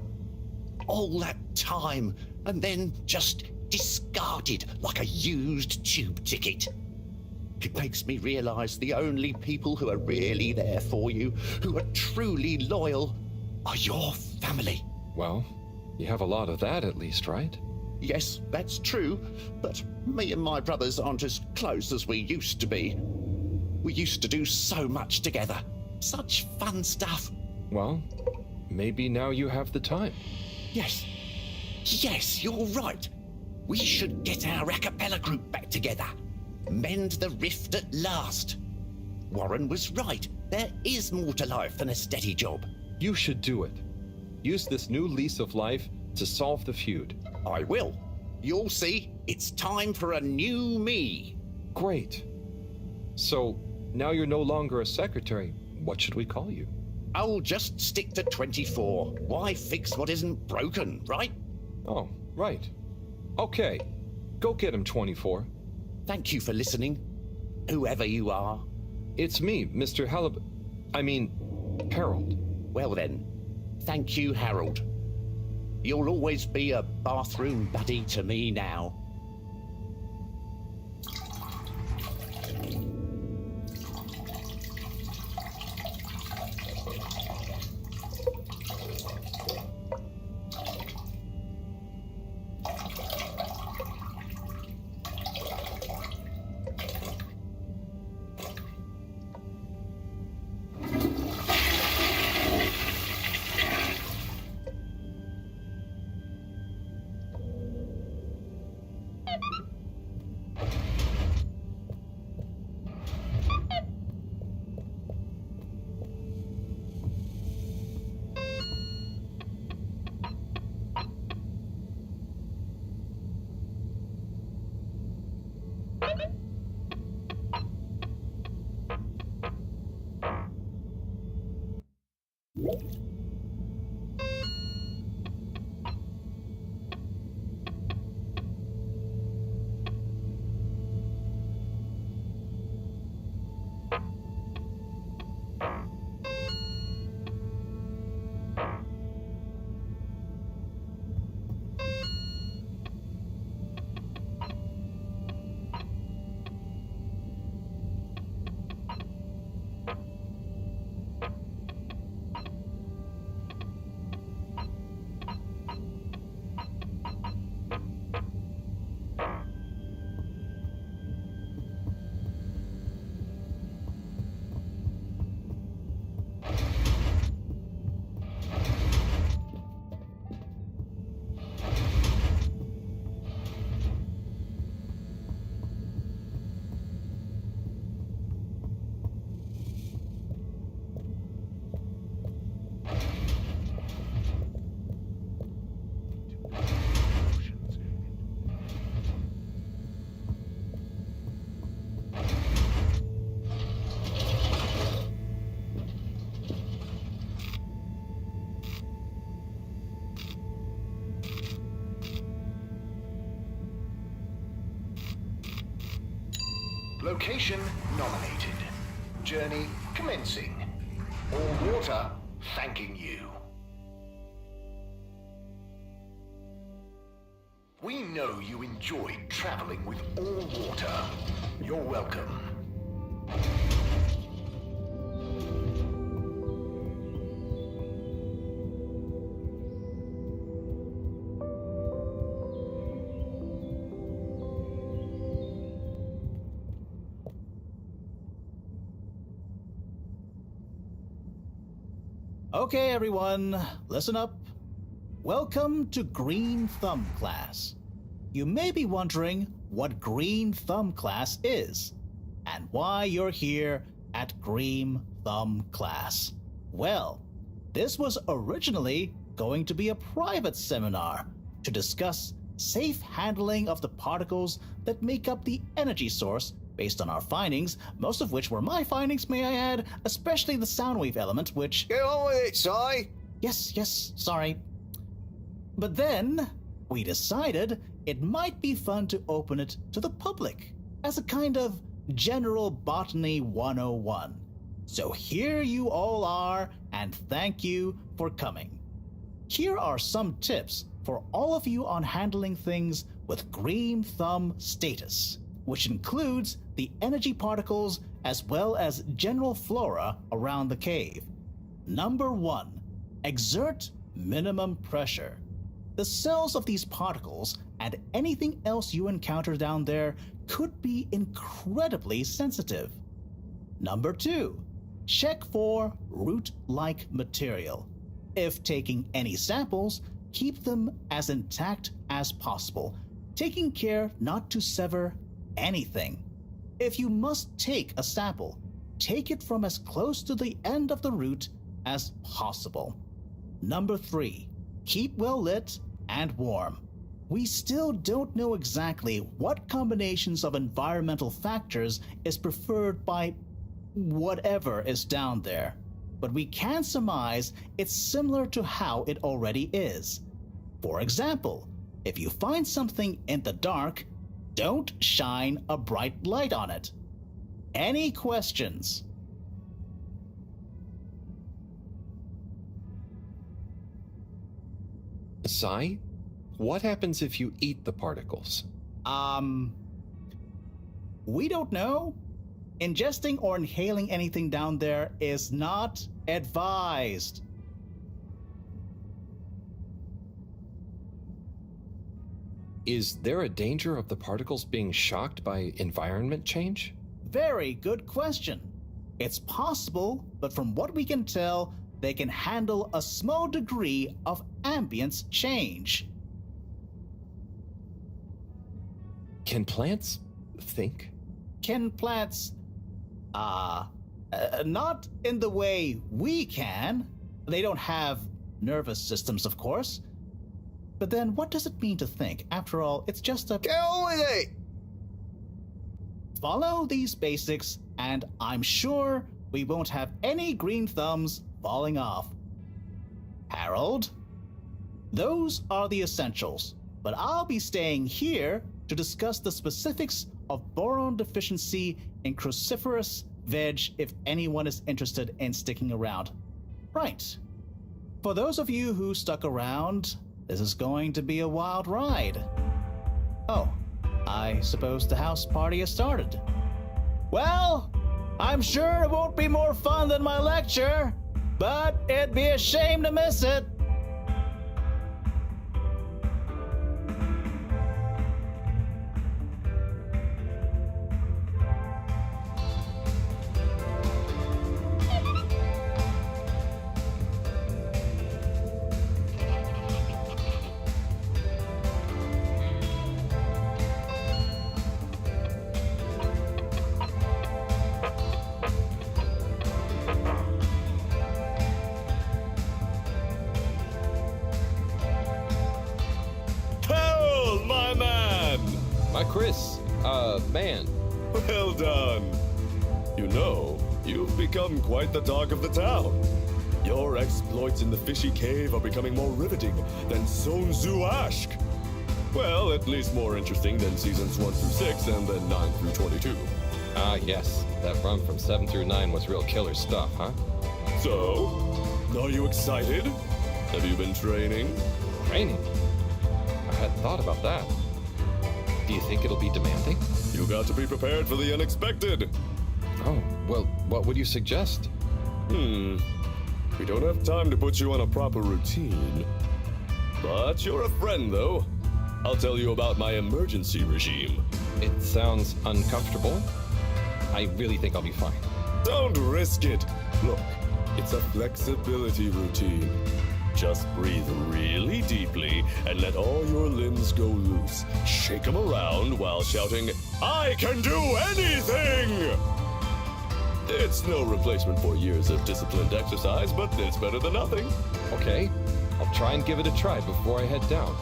Speaker 12: All that time, and then just discarded like a used tube ticket. It makes me realize the only people who are really there for you, who are truly loyal, are your family.
Speaker 2: Well, you have a lot of that at least, right?
Speaker 12: Yes, that's true, but me and my brothers aren't as close as we used to be. We used to do so much together. Such fun stuff.
Speaker 2: Well, maybe now you have the time.
Speaker 12: Yes, you're right. We should get our a cappella group back together. Mend the rift at last. Warren was right. There is more to life than a steady job.
Speaker 2: You should do it. Use this new lease of life to solve the feud.
Speaker 12: I will. You'll see. It's time for a new me.
Speaker 2: Great. So, now you're no longer a secretary. What should we call you?
Speaker 12: I'll just stick to 24. Why fix what isn't broken, right?
Speaker 2: Oh, right. Okay. Go get him, 24.
Speaker 12: Thank you for listening, whoever you are.
Speaker 2: It's me, Mr. Halibut. Harold.
Speaker 12: Well then, thank you, Harold. You'll always be a bathroom buddy to me now.
Speaker 1: Location nominated. Journey commencing. All water thanking you. We know you enjoyed traveling with All Water. You're welcome.
Speaker 6: Okay, everyone, listen up. Welcome to Green Thumb class. You may be wondering what Green Thumb class is and why you're here at Green Thumb class. Well, this was originally going to be a private seminar to discuss safe handling of the particles that make up the energy source based on our findings, most of which were my findings, may I add, especially the sound wave element, which...
Speaker 12: Get on with it, Si!
Speaker 6: Yes, sorry. But then, we decided it might be fun to open it to the public as a kind of General Botany 101. So here you all are, and thank you for coming. Here are some tips for all of you on handling things with Green Thumb status, which includes the energy particles as well as general flora around the cave. Number 1, exert minimum pressure. The cells of these particles and anything else you encounter down there could be incredibly sensitive. Number 2, check for root-like material. If taking any samples, keep them as intact as possible, taking care not to sever anything. If you must take a sample, take it from as close to the end of the root as possible. Number 3, keep well lit and warm. We still don't know exactly what combinations of environmental factors is preferred by whatever is down there, but we can surmise it's similar to how it already is. For example, if you find something in the dark, don't shine a bright light on it. Any questions?
Speaker 2: Si, what happens if you eat the particles?
Speaker 6: We don't know. Ingesting or inhaling anything down there is not advised.
Speaker 2: Is there a danger of the particles being shocked by environment change?
Speaker 6: Very good question. It's possible, but from what we can tell, they can handle a small degree of ambience change.
Speaker 2: Can plants think?
Speaker 6: Can plants... not in the way we can. They don't have nervous systems, of course. But then what does it mean to think? After all, it's just a...
Speaker 12: Get on with it!
Speaker 6: Follow these basics, and I'm sure we won't have any green thumbs falling off. Harold? Those are the essentials, but I'll be staying here to discuss the specifics of boron deficiency in cruciferous veg if anyone is interested in sticking around. Right. For those of you who stuck around, this is going to be a wild ride. Oh, I suppose the house party has started. Well, I'm sure it won't be more fun than my lecture, but it'd be a shame to miss it.
Speaker 2: Chris, man.
Speaker 13: Well done. You know, you've become quite the talk of the town. Your exploits in the fishy cave are becoming more riveting than Sun Tzu Ashk. Well, at least more interesting than seasons 1 through 6 and then 9 through 22.
Speaker 2: Ah, yes. That run from 7 through 9 was real killer stuff, huh?
Speaker 13: So, are you excited? Have you been training?
Speaker 2: Training? I hadn't thought about that. Do you think it'll be demanding?
Speaker 13: You got to be prepared for the unexpected.
Speaker 2: Oh, well, what would you suggest?
Speaker 13: We don't have time to put you on a proper routine. But you're a friend, though. I'll tell you about my emergency regime.
Speaker 2: It sounds uncomfortable. I really think I'll be fine.
Speaker 13: Don't risk it. Look, It's a flexibility routine. Just breathe really deeply and let all your limbs go loose. Shake them around while shouting, "I can do anything!" It's no replacement for years of disciplined exercise, but it's better than nothing.
Speaker 2: Okay, I'll try and give it a try before I head down.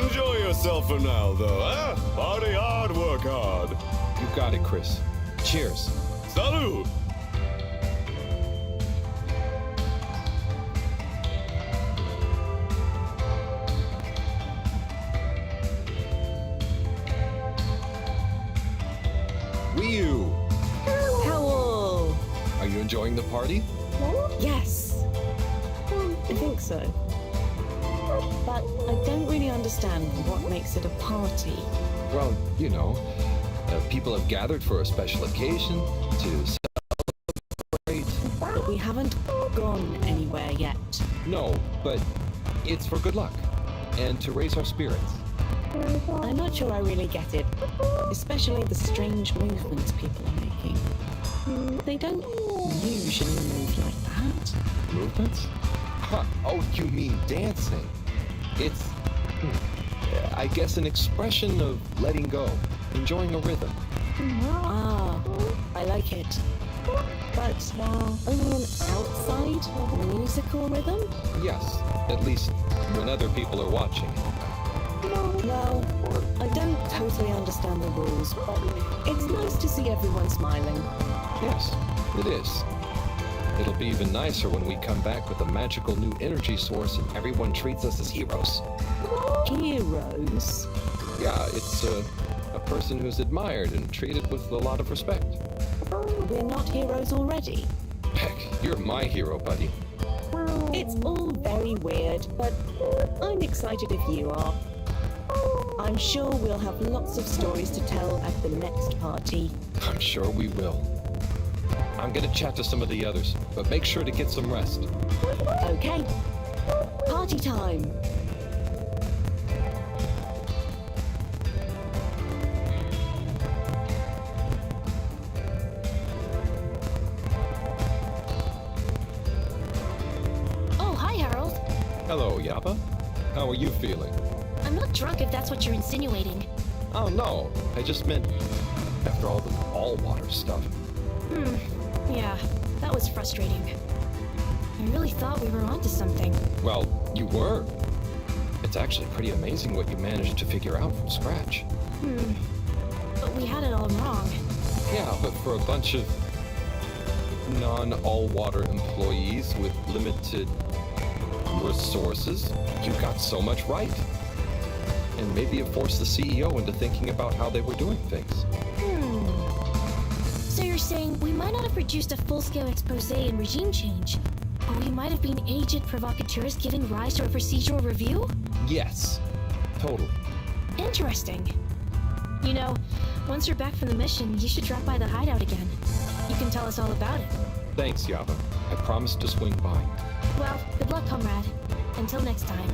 Speaker 13: Enjoy yourself for now, though, eh? Party hard, work hard.
Speaker 2: You got it, Chris. Cheers.
Speaker 13: Salud!
Speaker 2: Ryu!
Speaker 3: Howl!
Speaker 2: Are you enjoying the party?
Speaker 3: Yes. I think so. But I don't really understand what makes it a party.
Speaker 2: Well, you know, people have gathered for a special occasion to celebrate.
Speaker 3: But we haven't gone anywhere yet.
Speaker 2: No, but it's for good luck and to raise our spirits.
Speaker 3: I'm not sure I really get it, especially the strange movements people are making. They don't usually move like that.
Speaker 2: Movements? Huh. Oh, you mean dancing? It's, I guess, an expression of letting go, enjoying a rhythm.
Speaker 3: Ah, I like it. But only an outside musical rhythm?
Speaker 2: Yes, at least when other people are watching.
Speaker 3: Well, I don't totally understand the rules, but it's nice to see everyone smiling.
Speaker 2: Yes, it is. It'll be even nicer when we come back with a magical new energy source and everyone treats us as heroes.
Speaker 3: Heroes?
Speaker 2: Yeah, it's a person who's admired and treated with a lot of respect.
Speaker 3: We're not heroes already.
Speaker 2: Heck, you're my hero, buddy.
Speaker 3: It's all very weird, but I'm excited if you are. I'm sure we'll have lots of stories to tell at the next party.
Speaker 2: I'm sure we will. I'm gonna chat to some of the others, but make sure to get some rest.
Speaker 3: Okay. Party time!
Speaker 14: Oh, hi, Harold.
Speaker 2: Hello, Yappa. How are you feeling?
Speaker 14: I'm not drunk if that's what you're insinuating.
Speaker 2: Oh, no. I just meant after all the all-water stuff.
Speaker 14: Yeah, that was frustrating. I really thought we were onto something.
Speaker 2: Well, you were. It's actually pretty amazing what you managed to figure out from scratch.
Speaker 14: But we had it all wrong.
Speaker 2: Yeah, but for a bunch of non-all-water employees with limited resources, you got so much right. And maybe it forced the CEO into thinking about how they were doing things.
Speaker 14: So you're saying we might not have produced a full-scale expose and regime change, but we might have been aged provocateurs giving rise to a procedural review?
Speaker 2: Yes, totally.
Speaker 14: Interesting. You know, once you're back from the mission, you should drop by the hideout again. You can tell us all about it.
Speaker 2: Thanks, Yappa. I promise to swing by.
Speaker 14: Well, good luck, comrade. Until next time.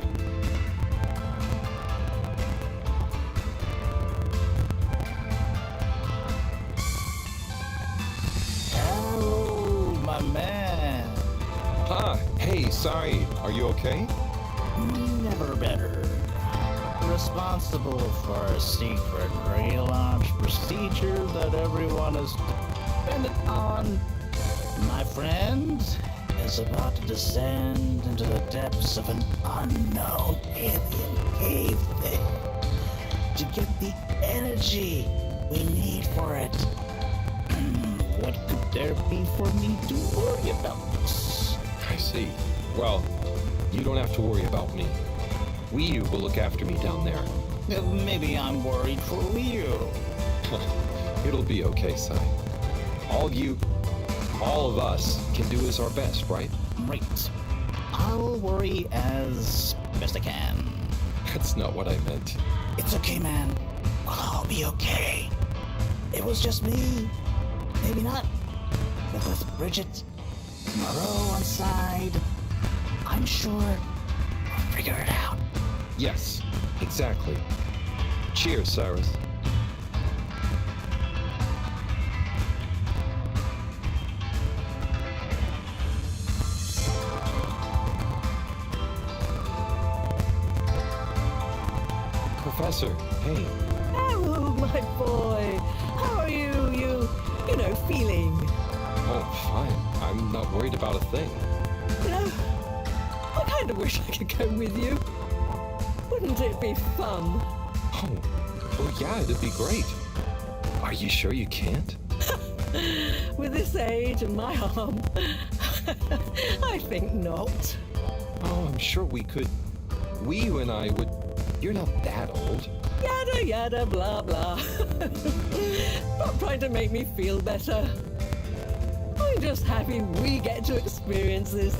Speaker 6: Oh, my man.
Speaker 2: Ah, hey, sorry. Are you okay?
Speaker 6: Never better. Responsible for a secret relaunch procedure that everyone is dependent on. My friend is about to descend into the depths of an unknown alien cave thing to get the energy we need for it. What could there be for me to worry about?
Speaker 2: I see. Well, you don't have to worry about me. Ryu will look after me down there.
Speaker 6: Maybe I'm worried for you.
Speaker 2: It'll be okay, Sai. All of us can do is our best, right?
Speaker 6: Right. I'll worry as best I can.
Speaker 2: That's not what I meant.
Speaker 6: It's okay, man. I'll be okay. It was just me. Maybe not. But with Bridget, Moreau on side, I'm sure we'll figure it out.
Speaker 2: Yes, exactly. Cheers, Cyrus. Professor, hey.
Speaker 7: Harold, my boy. How are you feeling?
Speaker 2: Oh, fine. I'm not worried about a thing.
Speaker 7: You know, I kind of wish I could go with you. Wouldn't it be fun?
Speaker 2: Oh, yeah, it'd be great. Are you sure you can't?
Speaker 7: With this age and my arm, I think not.
Speaker 2: Oh, I'm sure we could. You and I would. You're not that old.
Speaker 7: Yada yada blah blah. Stop trying to make me feel better. I'm just happy we get to experience this,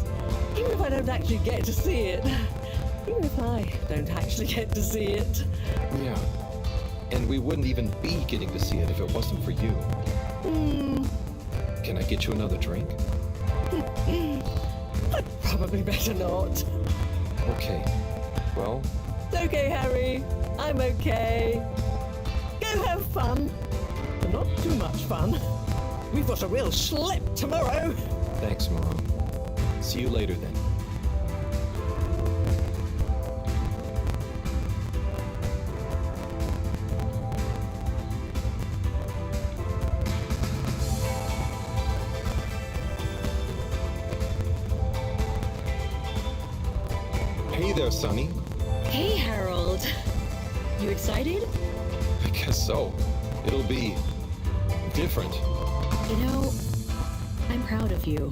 Speaker 7: even if I don't actually get to see it. Even if I don't actually get to see it.
Speaker 2: Yeah. And we wouldn't even be getting to see it if it wasn't for you. Can I get you another drink?
Speaker 7: I'd probably better not.
Speaker 2: Okay. Well...
Speaker 7: It's okay, Harry. I'm okay. Go have fun. But not too much fun. We've got a real schlep tomorrow.
Speaker 2: Thanks, Mom. See you later, then. Hey there, Sonny.
Speaker 9: Hey, Harold. You excited?
Speaker 2: I guess so. It'll be different.
Speaker 9: You know, I'm proud of you.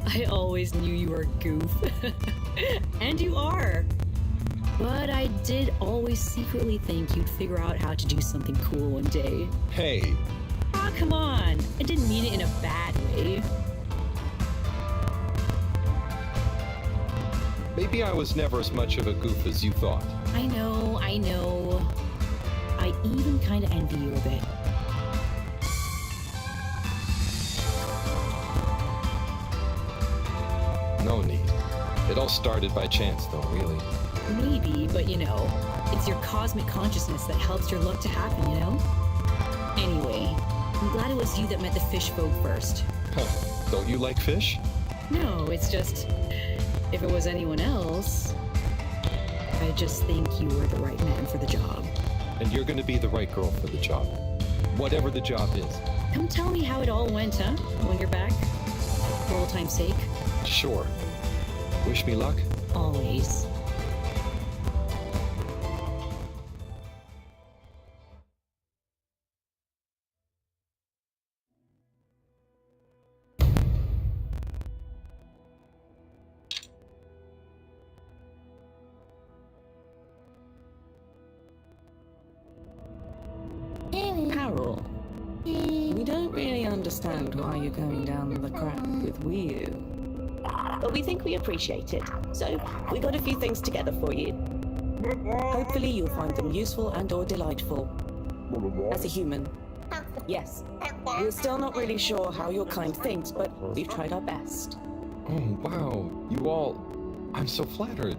Speaker 9: I always knew you were a goof. And you are. But I did always secretly think you'd figure out how to do something cool one day.
Speaker 2: Hey.
Speaker 9: Ah, come on. I didn't mean it in a bad way.
Speaker 2: Maybe I was never as much of a goof as you thought.
Speaker 9: I know. I even kind of envy you a bit.
Speaker 2: No need. It all started by chance, though, really.
Speaker 9: Maybe, but it's your cosmic consciousness that helps your luck to happen, Anyway, I'm glad it was you that met the fish folk first.
Speaker 2: Huh. Don't you like fish?
Speaker 9: No, it's just... if it was anyone else, I just think you were the right man for the job.
Speaker 2: And you're gonna be the right girl for the job. Whatever the job is.
Speaker 9: Come tell me how it all went, huh? When you're back? For old time's sake?
Speaker 2: Sure. Wish me luck?
Speaker 9: Always.
Speaker 3: Carol, we don't really understand why you're going down the crack with Wii U.
Speaker 8: But we think we appreciate it, so we got a few things together for you.
Speaker 3: Hopefully you'll find them useful and or delightful. As a human. Yes, we're still not really sure how your kind thinks, but we've tried our best.
Speaker 2: Oh, wow. You all... I'm so flattered.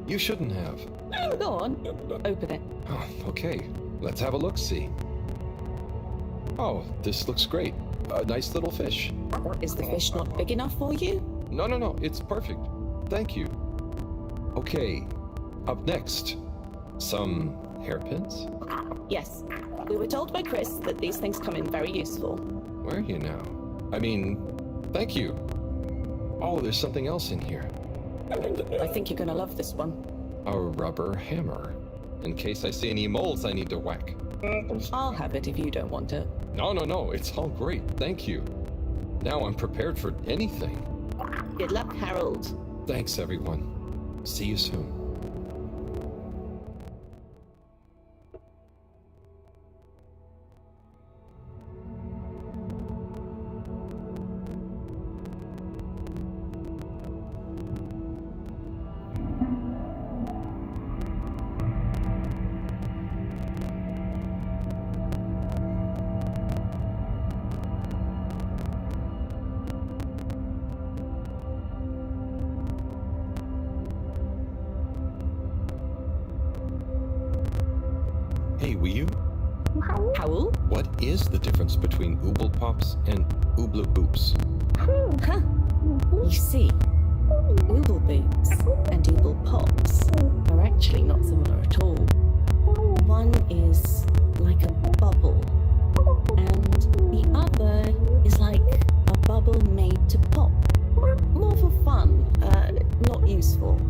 Speaker 2: You shouldn't have.
Speaker 3: Go on, open it.
Speaker 2: Oh, okay. Let's have a look-see. Oh, this looks great. A nice little fish.
Speaker 3: Is the fish not big enough for you?
Speaker 2: No, it's perfect. Thank you. Okay, up next, some hairpins?
Speaker 8: Yes, we were told by Chris that these things come in very useful.
Speaker 2: Where are you now? I mean, thank you. Oh, there's something else in here.
Speaker 3: I think you're gonna love this one.
Speaker 2: A rubber hammer. In case I see any moles I need to whack.
Speaker 3: I'll have it if you don't want it.
Speaker 2: No, it's all great. Thank you. Now I'm prepared for anything.
Speaker 8: Good luck, Harold.
Speaker 2: Thanks, everyone. See you soon. Hey, Wii U?
Speaker 3: Howl?
Speaker 2: What is the difference between Ooble Pops and Ooble Boops?
Speaker 3: Huh. You see, Ooble Boops and Ooble Pops are actually not similar at all. useful.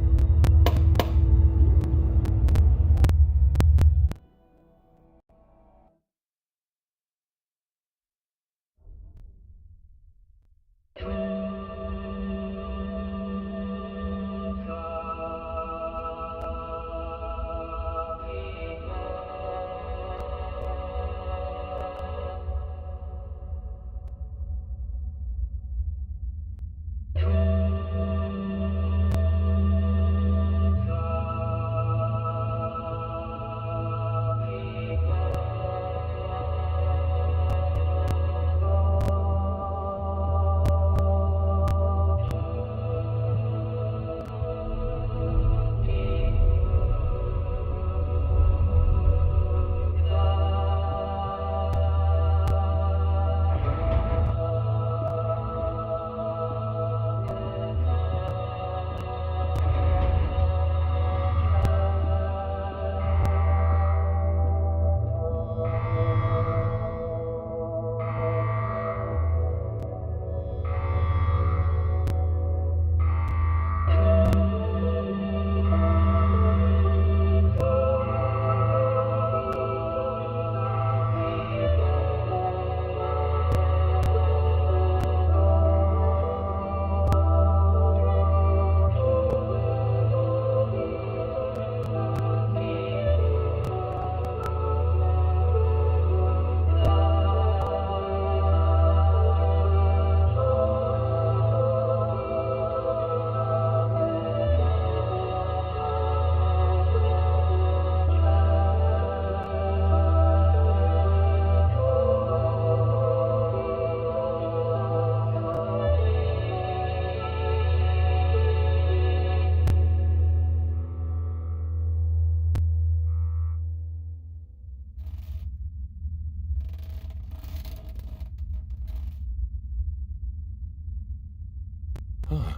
Speaker 2: Huh.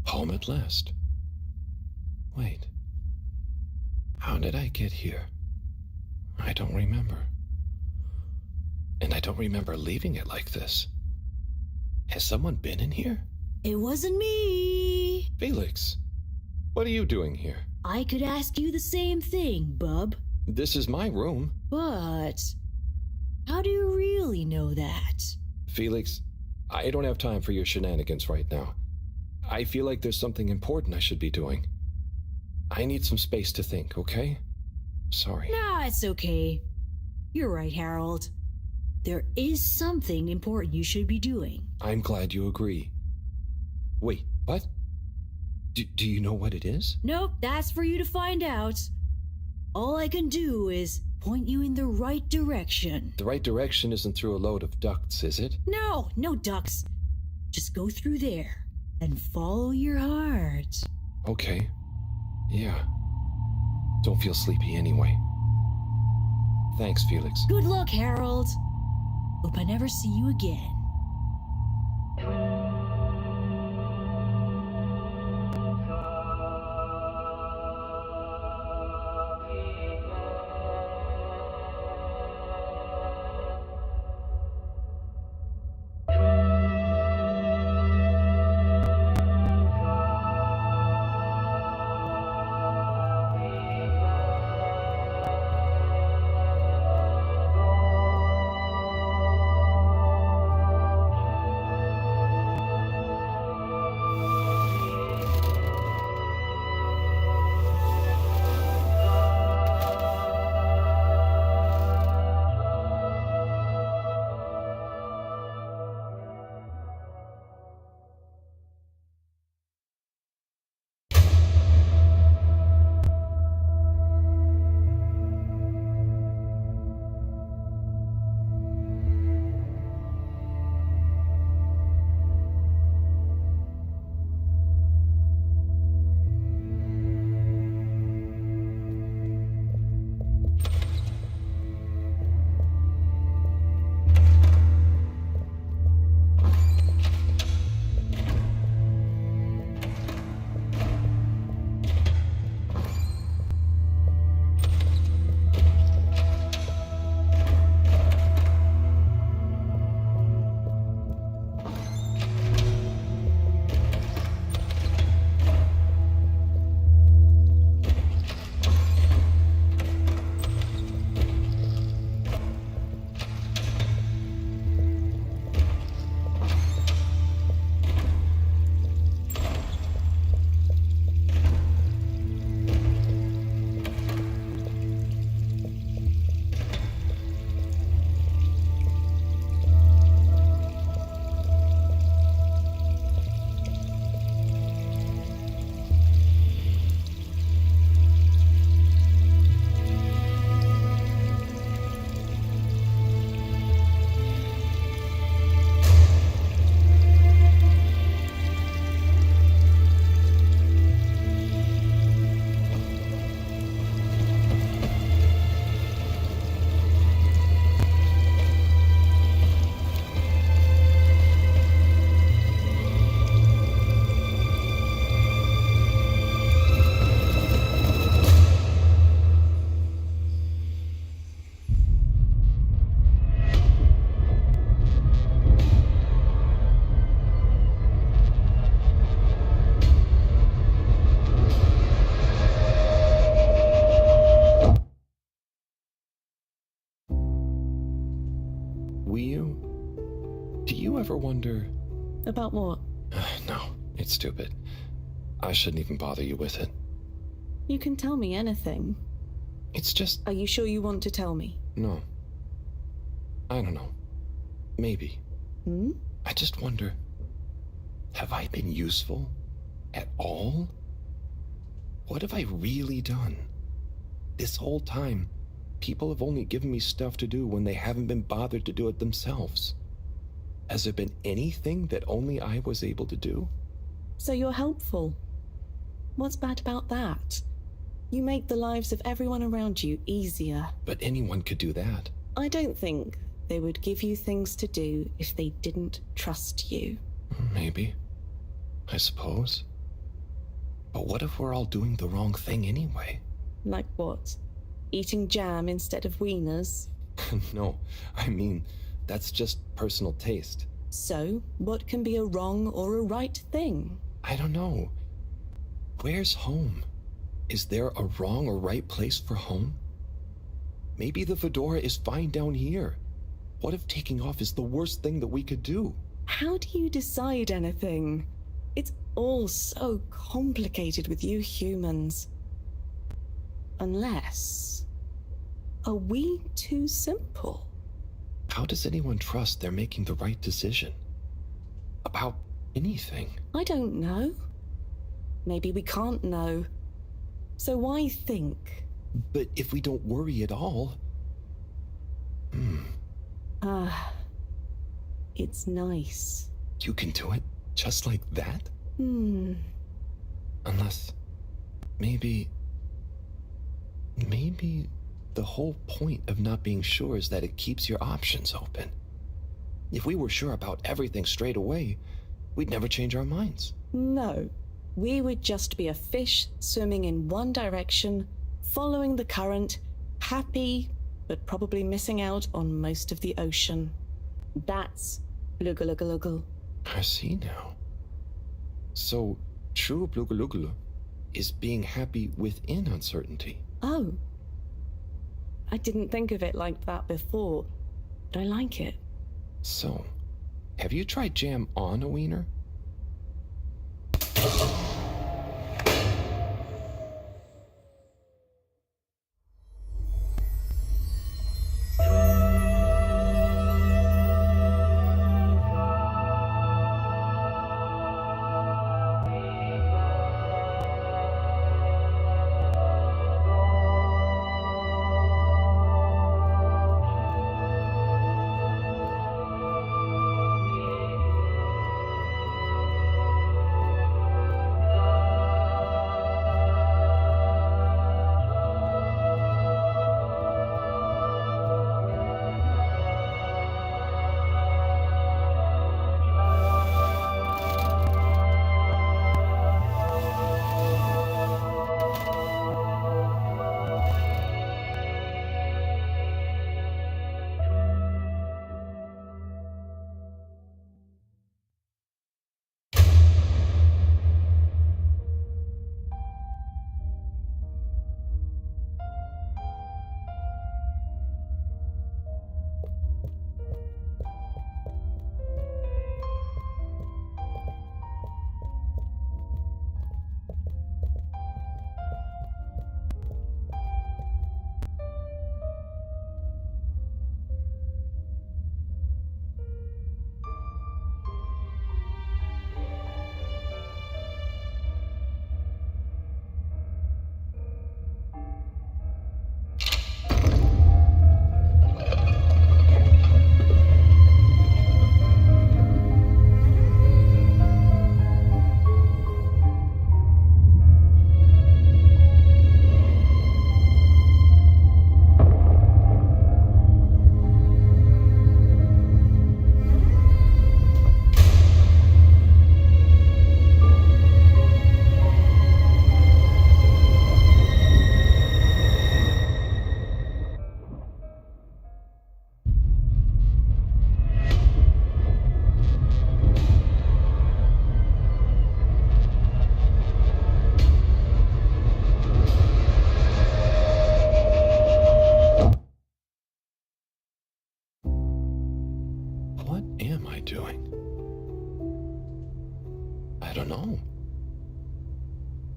Speaker 2: Home at last. Wait. How did I get here? I don't remember. And I don't remember leaving it like this. Has someone been in here?
Speaker 9: It wasn't me.
Speaker 2: Felix, what are you doing here?
Speaker 9: I could ask you the same thing, bub.
Speaker 2: This is my room.
Speaker 9: But how do you really know that?
Speaker 2: Felix, I don't have time for your shenanigans right now. I feel like there's something important I should be doing. I need some space to think, okay? Sorry.
Speaker 9: Nah, it's okay. You're right, Harold. There is something important you should be doing.
Speaker 2: I'm glad you agree. Wait, what? Do you know what it is?
Speaker 9: Nope, that's for you to find out. All I can do is point you in the right direction.
Speaker 2: The right direction isn't through a load of ducts, is it?
Speaker 9: No, no ducks. Just go through there and follow your heart.
Speaker 2: Okay. Yeah. Don't feel sleepy anyway. Thanks, Felix.
Speaker 9: Good luck, Harold. Hope I never see you again.
Speaker 2: ever wonder...
Speaker 3: About what?
Speaker 2: No, it's stupid. I shouldn't even bother you with it.
Speaker 3: You can tell me anything.
Speaker 2: It's just...
Speaker 3: Are you sure you want to tell me?
Speaker 2: No. I don't know. Maybe. I just wonder... Have I been useful? At all? What have I really done? This whole time, people have only given me stuff to do when they haven't been bothered to do it themselves. Has there been anything that only I was able to do?
Speaker 3: So you're helpful. What's bad about that? You make the lives of everyone around you easier.
Speaker 2: But anyone could do that.
Speaker 3: I don't think they would give you things to do if they didn't trust you.
Speaker 2: Maybe. I suppose. But what if we're all doing the wrong thing anyway?
Speaker 3: Like what? Eating jam instead of wieners?
Speaker 2: No, I mean, that's just personal taste.
Speaker 3: So, what can be a wrong or a right thing?
Speaker 2: I don't know. Where's home? Is there a wrong or right place for home? Maybe the fedora is fine down here. What if taking off is the worst thing that we could do?
Speaker 3: How do you decide anything? It's all so complicated with you humans. Unless... Are we too simple?
Speaker 2: How does anyone trust they're making the right decision? About anything?
Speaker 3: I don't know. Maybe we can't know. So why think?
Speaker 2: But if we don't worry at all...
Speaker 3: It's nice.
Speaker 2: You can do it just like that? Unless... Maybe the whole point of not being sure is that it keeps your options open. If we were sure about everything straight away, we'd never change our minds.
Speaker 3: No. We would just be a fish swimming in one direction, following the current, happy, but probably missing out on most of the ocean. That's Blugalugulugul.
Speaker 2: I see now. So, true Blugalugulu is being happy within uncertainty.
Speaker 3: Oh. I didn't think of it like that before, but I like it.
Speaker 2: So, have you tried jam on a wiener?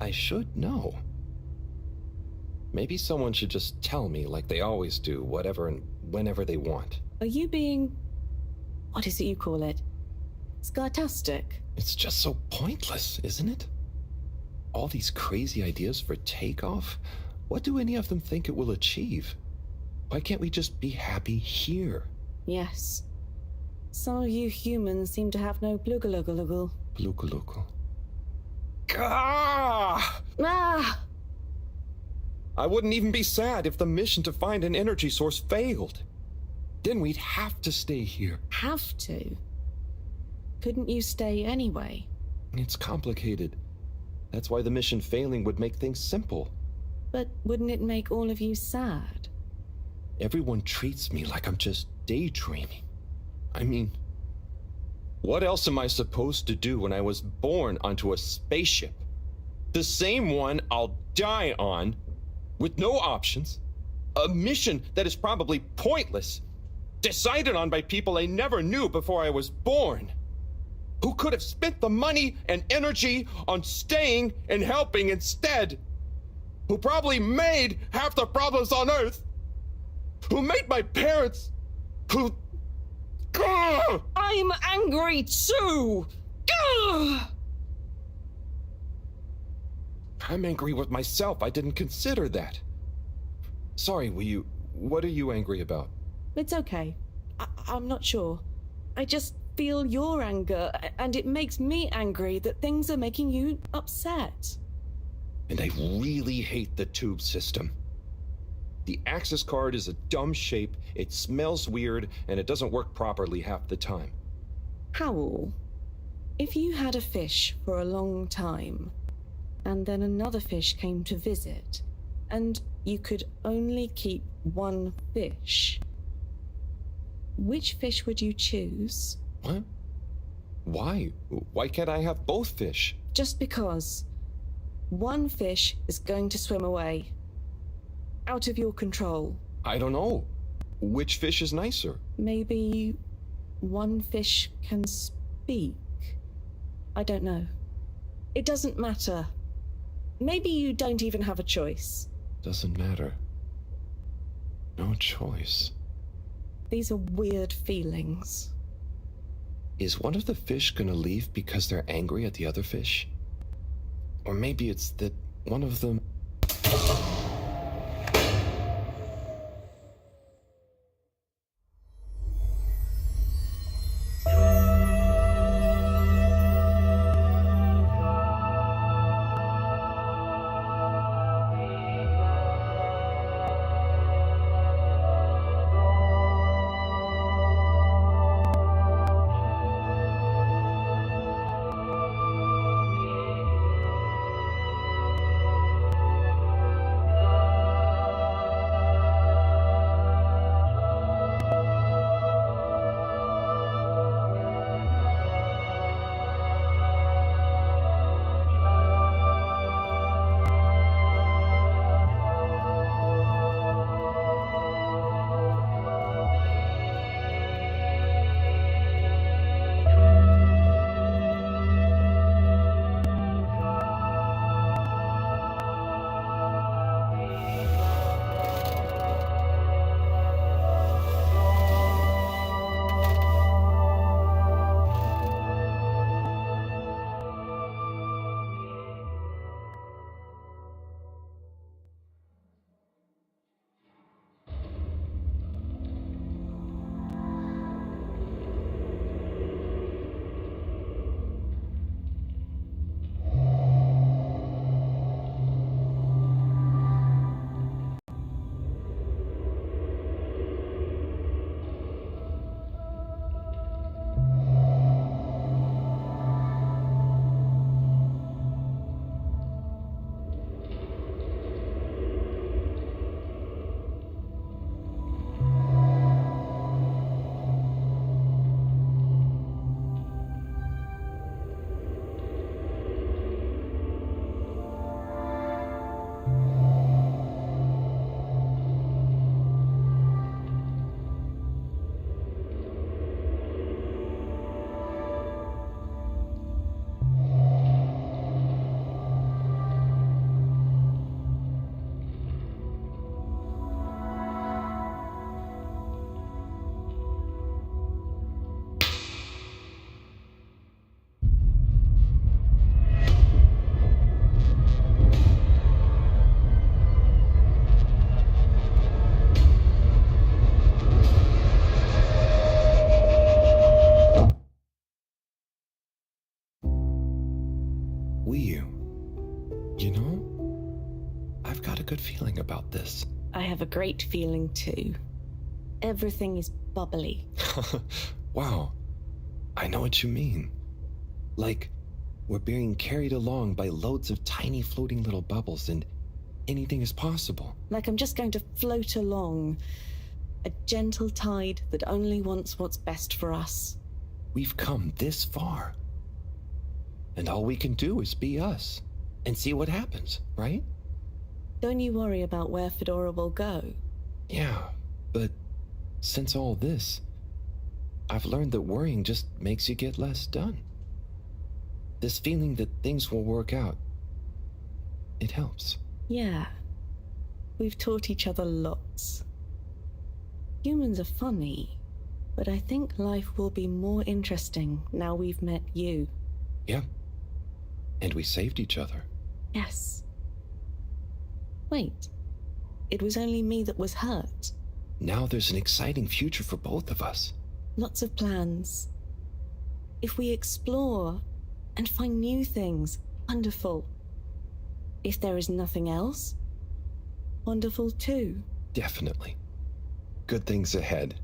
Speaker 2: I should know. Maybe someone should just tell me like they always do, whatever and whenever they want.
Speaker 3: Are you being... what is it you call it? Scartastic?
Speaker 2: It's just so pointless, isn't it? All these crazy ideas for takeoff, what do any of them think it will achieve? Why can't we just be happy here?
Speaker 3: Yes. Some of you humans seem to have no blugalugalagal.
Speaker 2: Blugaluggal. Gah!
Speaker 3: Ah!
Speaker 2: I wouldn't even be sad if the mission to find an energy source failed. Then we'd have to stay here.
Speaker 3: Have to? Couldn't you stay anyway?
Speaker 2: It's complicated. That's why the mission failing would make things simple.
Speaker 3: But wouldn't it make all of you sad?
Speaker 2: Everyone treats me like I'm just daydreaming. I mean, what else am I supposed to do when I was born onto a spaceship? The same one I'll die on, with no options. A mission that is probably pointless, decided on by people I never knew before I was born. Who could have spent the money and energy on staying and helping instead. Who probably made half the problems on Earth. Who made my parents. Who... Gah!
Speaker 3: I'm angry too! Gah!
Speaker 2: I'm angry with myself. I didn't consider that. Sorry, what are you angry about?
Speaker 3: It's okay. I'm not sure. I just feel your anger, and it makes me angry that things are making you upset.
Speaker 2: And I really hate the tube system. The access card is a dumb shape, it smells weird, and it doesn't work properly half the time.
Speaker 3: Howl, if you had a fish for a long time, and then another fish came to visit, and you could only keep one fish, which fish would you choose?
Speaker 2: What? Why? Why can't I have both fish?
Speaker 3: Just because. One fish is going to swim away. Out of your control.
Speaker 2: I don't know. Which fish is nicer?
Speaker 3: Maybe one fish can speak. I don't know. It doesn't matter. Maybe you don't even have a choice.
Speaker 2: Doesn't matter. No choice.
Speaker 3: These are weird feelings.
Speaker 2: Is one of the fish gonna leave because they're angry at the other fish? Or maybe it's that one of them... good feeling about this.
Speaker 3: I have a great feeling too. Everything is bubbly.
Speaker 2: Wow. I know what you mean. Like, we're being carried along by loads of tiny floating little bubbles and anything is possible.
Speaker 3: Like I'm just going to float along. A gentle tide that only wants what's best for us.
Speaker 2: We've come this far. And all we can do is be us and see what happens, right?
Speaker 3: Don't you worry about where Fedora will go.
Speaker 2: Yeah, but since all this, I've learned that worrying just makes you get less done. This feeling that things will work out, it helps.
Speaker 3: Yeah. We've taught each other lots. Humans are funny, but I think life will be more interesting now we've met you.
Speaker 2: Yeah. And we saved each other.
Speaker 3: Yes. Wait. It was only me that was hurt.
Speaker 2: Now there's an exciting future for both of us.
Speaker 3: Lots of plans. If we explore and find new things, wonderful. If there is nothing else, wonderful too.
Speaker 2: Definitely. Good things ahead.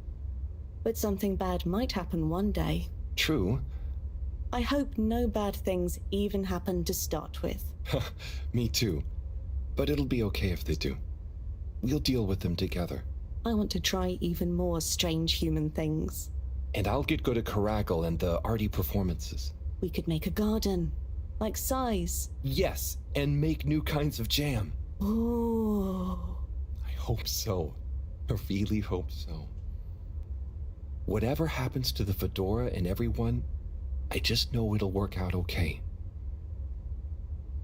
Speaker 3: But something bad might happen one day.
Speaker 2: True.
Speaker 3: I hope no bad things even happen to start with.
Speaker 2: Me too. But it'll be okay if they do. We'll deal with them together.
Speaker 3: I want to try even more strange human things.
Speaker 2: And I'll get good at Caracal and the arty performances.
Speaker 3: We could make a garden, like Size.
Speaker 2: Yes, and make new kinds of jam.
Speaker 3: Oh.
Speaker 2: I hope so. I really hope so. Whatever happens to the Fedora and everyone, I just know it'll work out okay.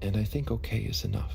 Speaker 2: And I think okay is enough.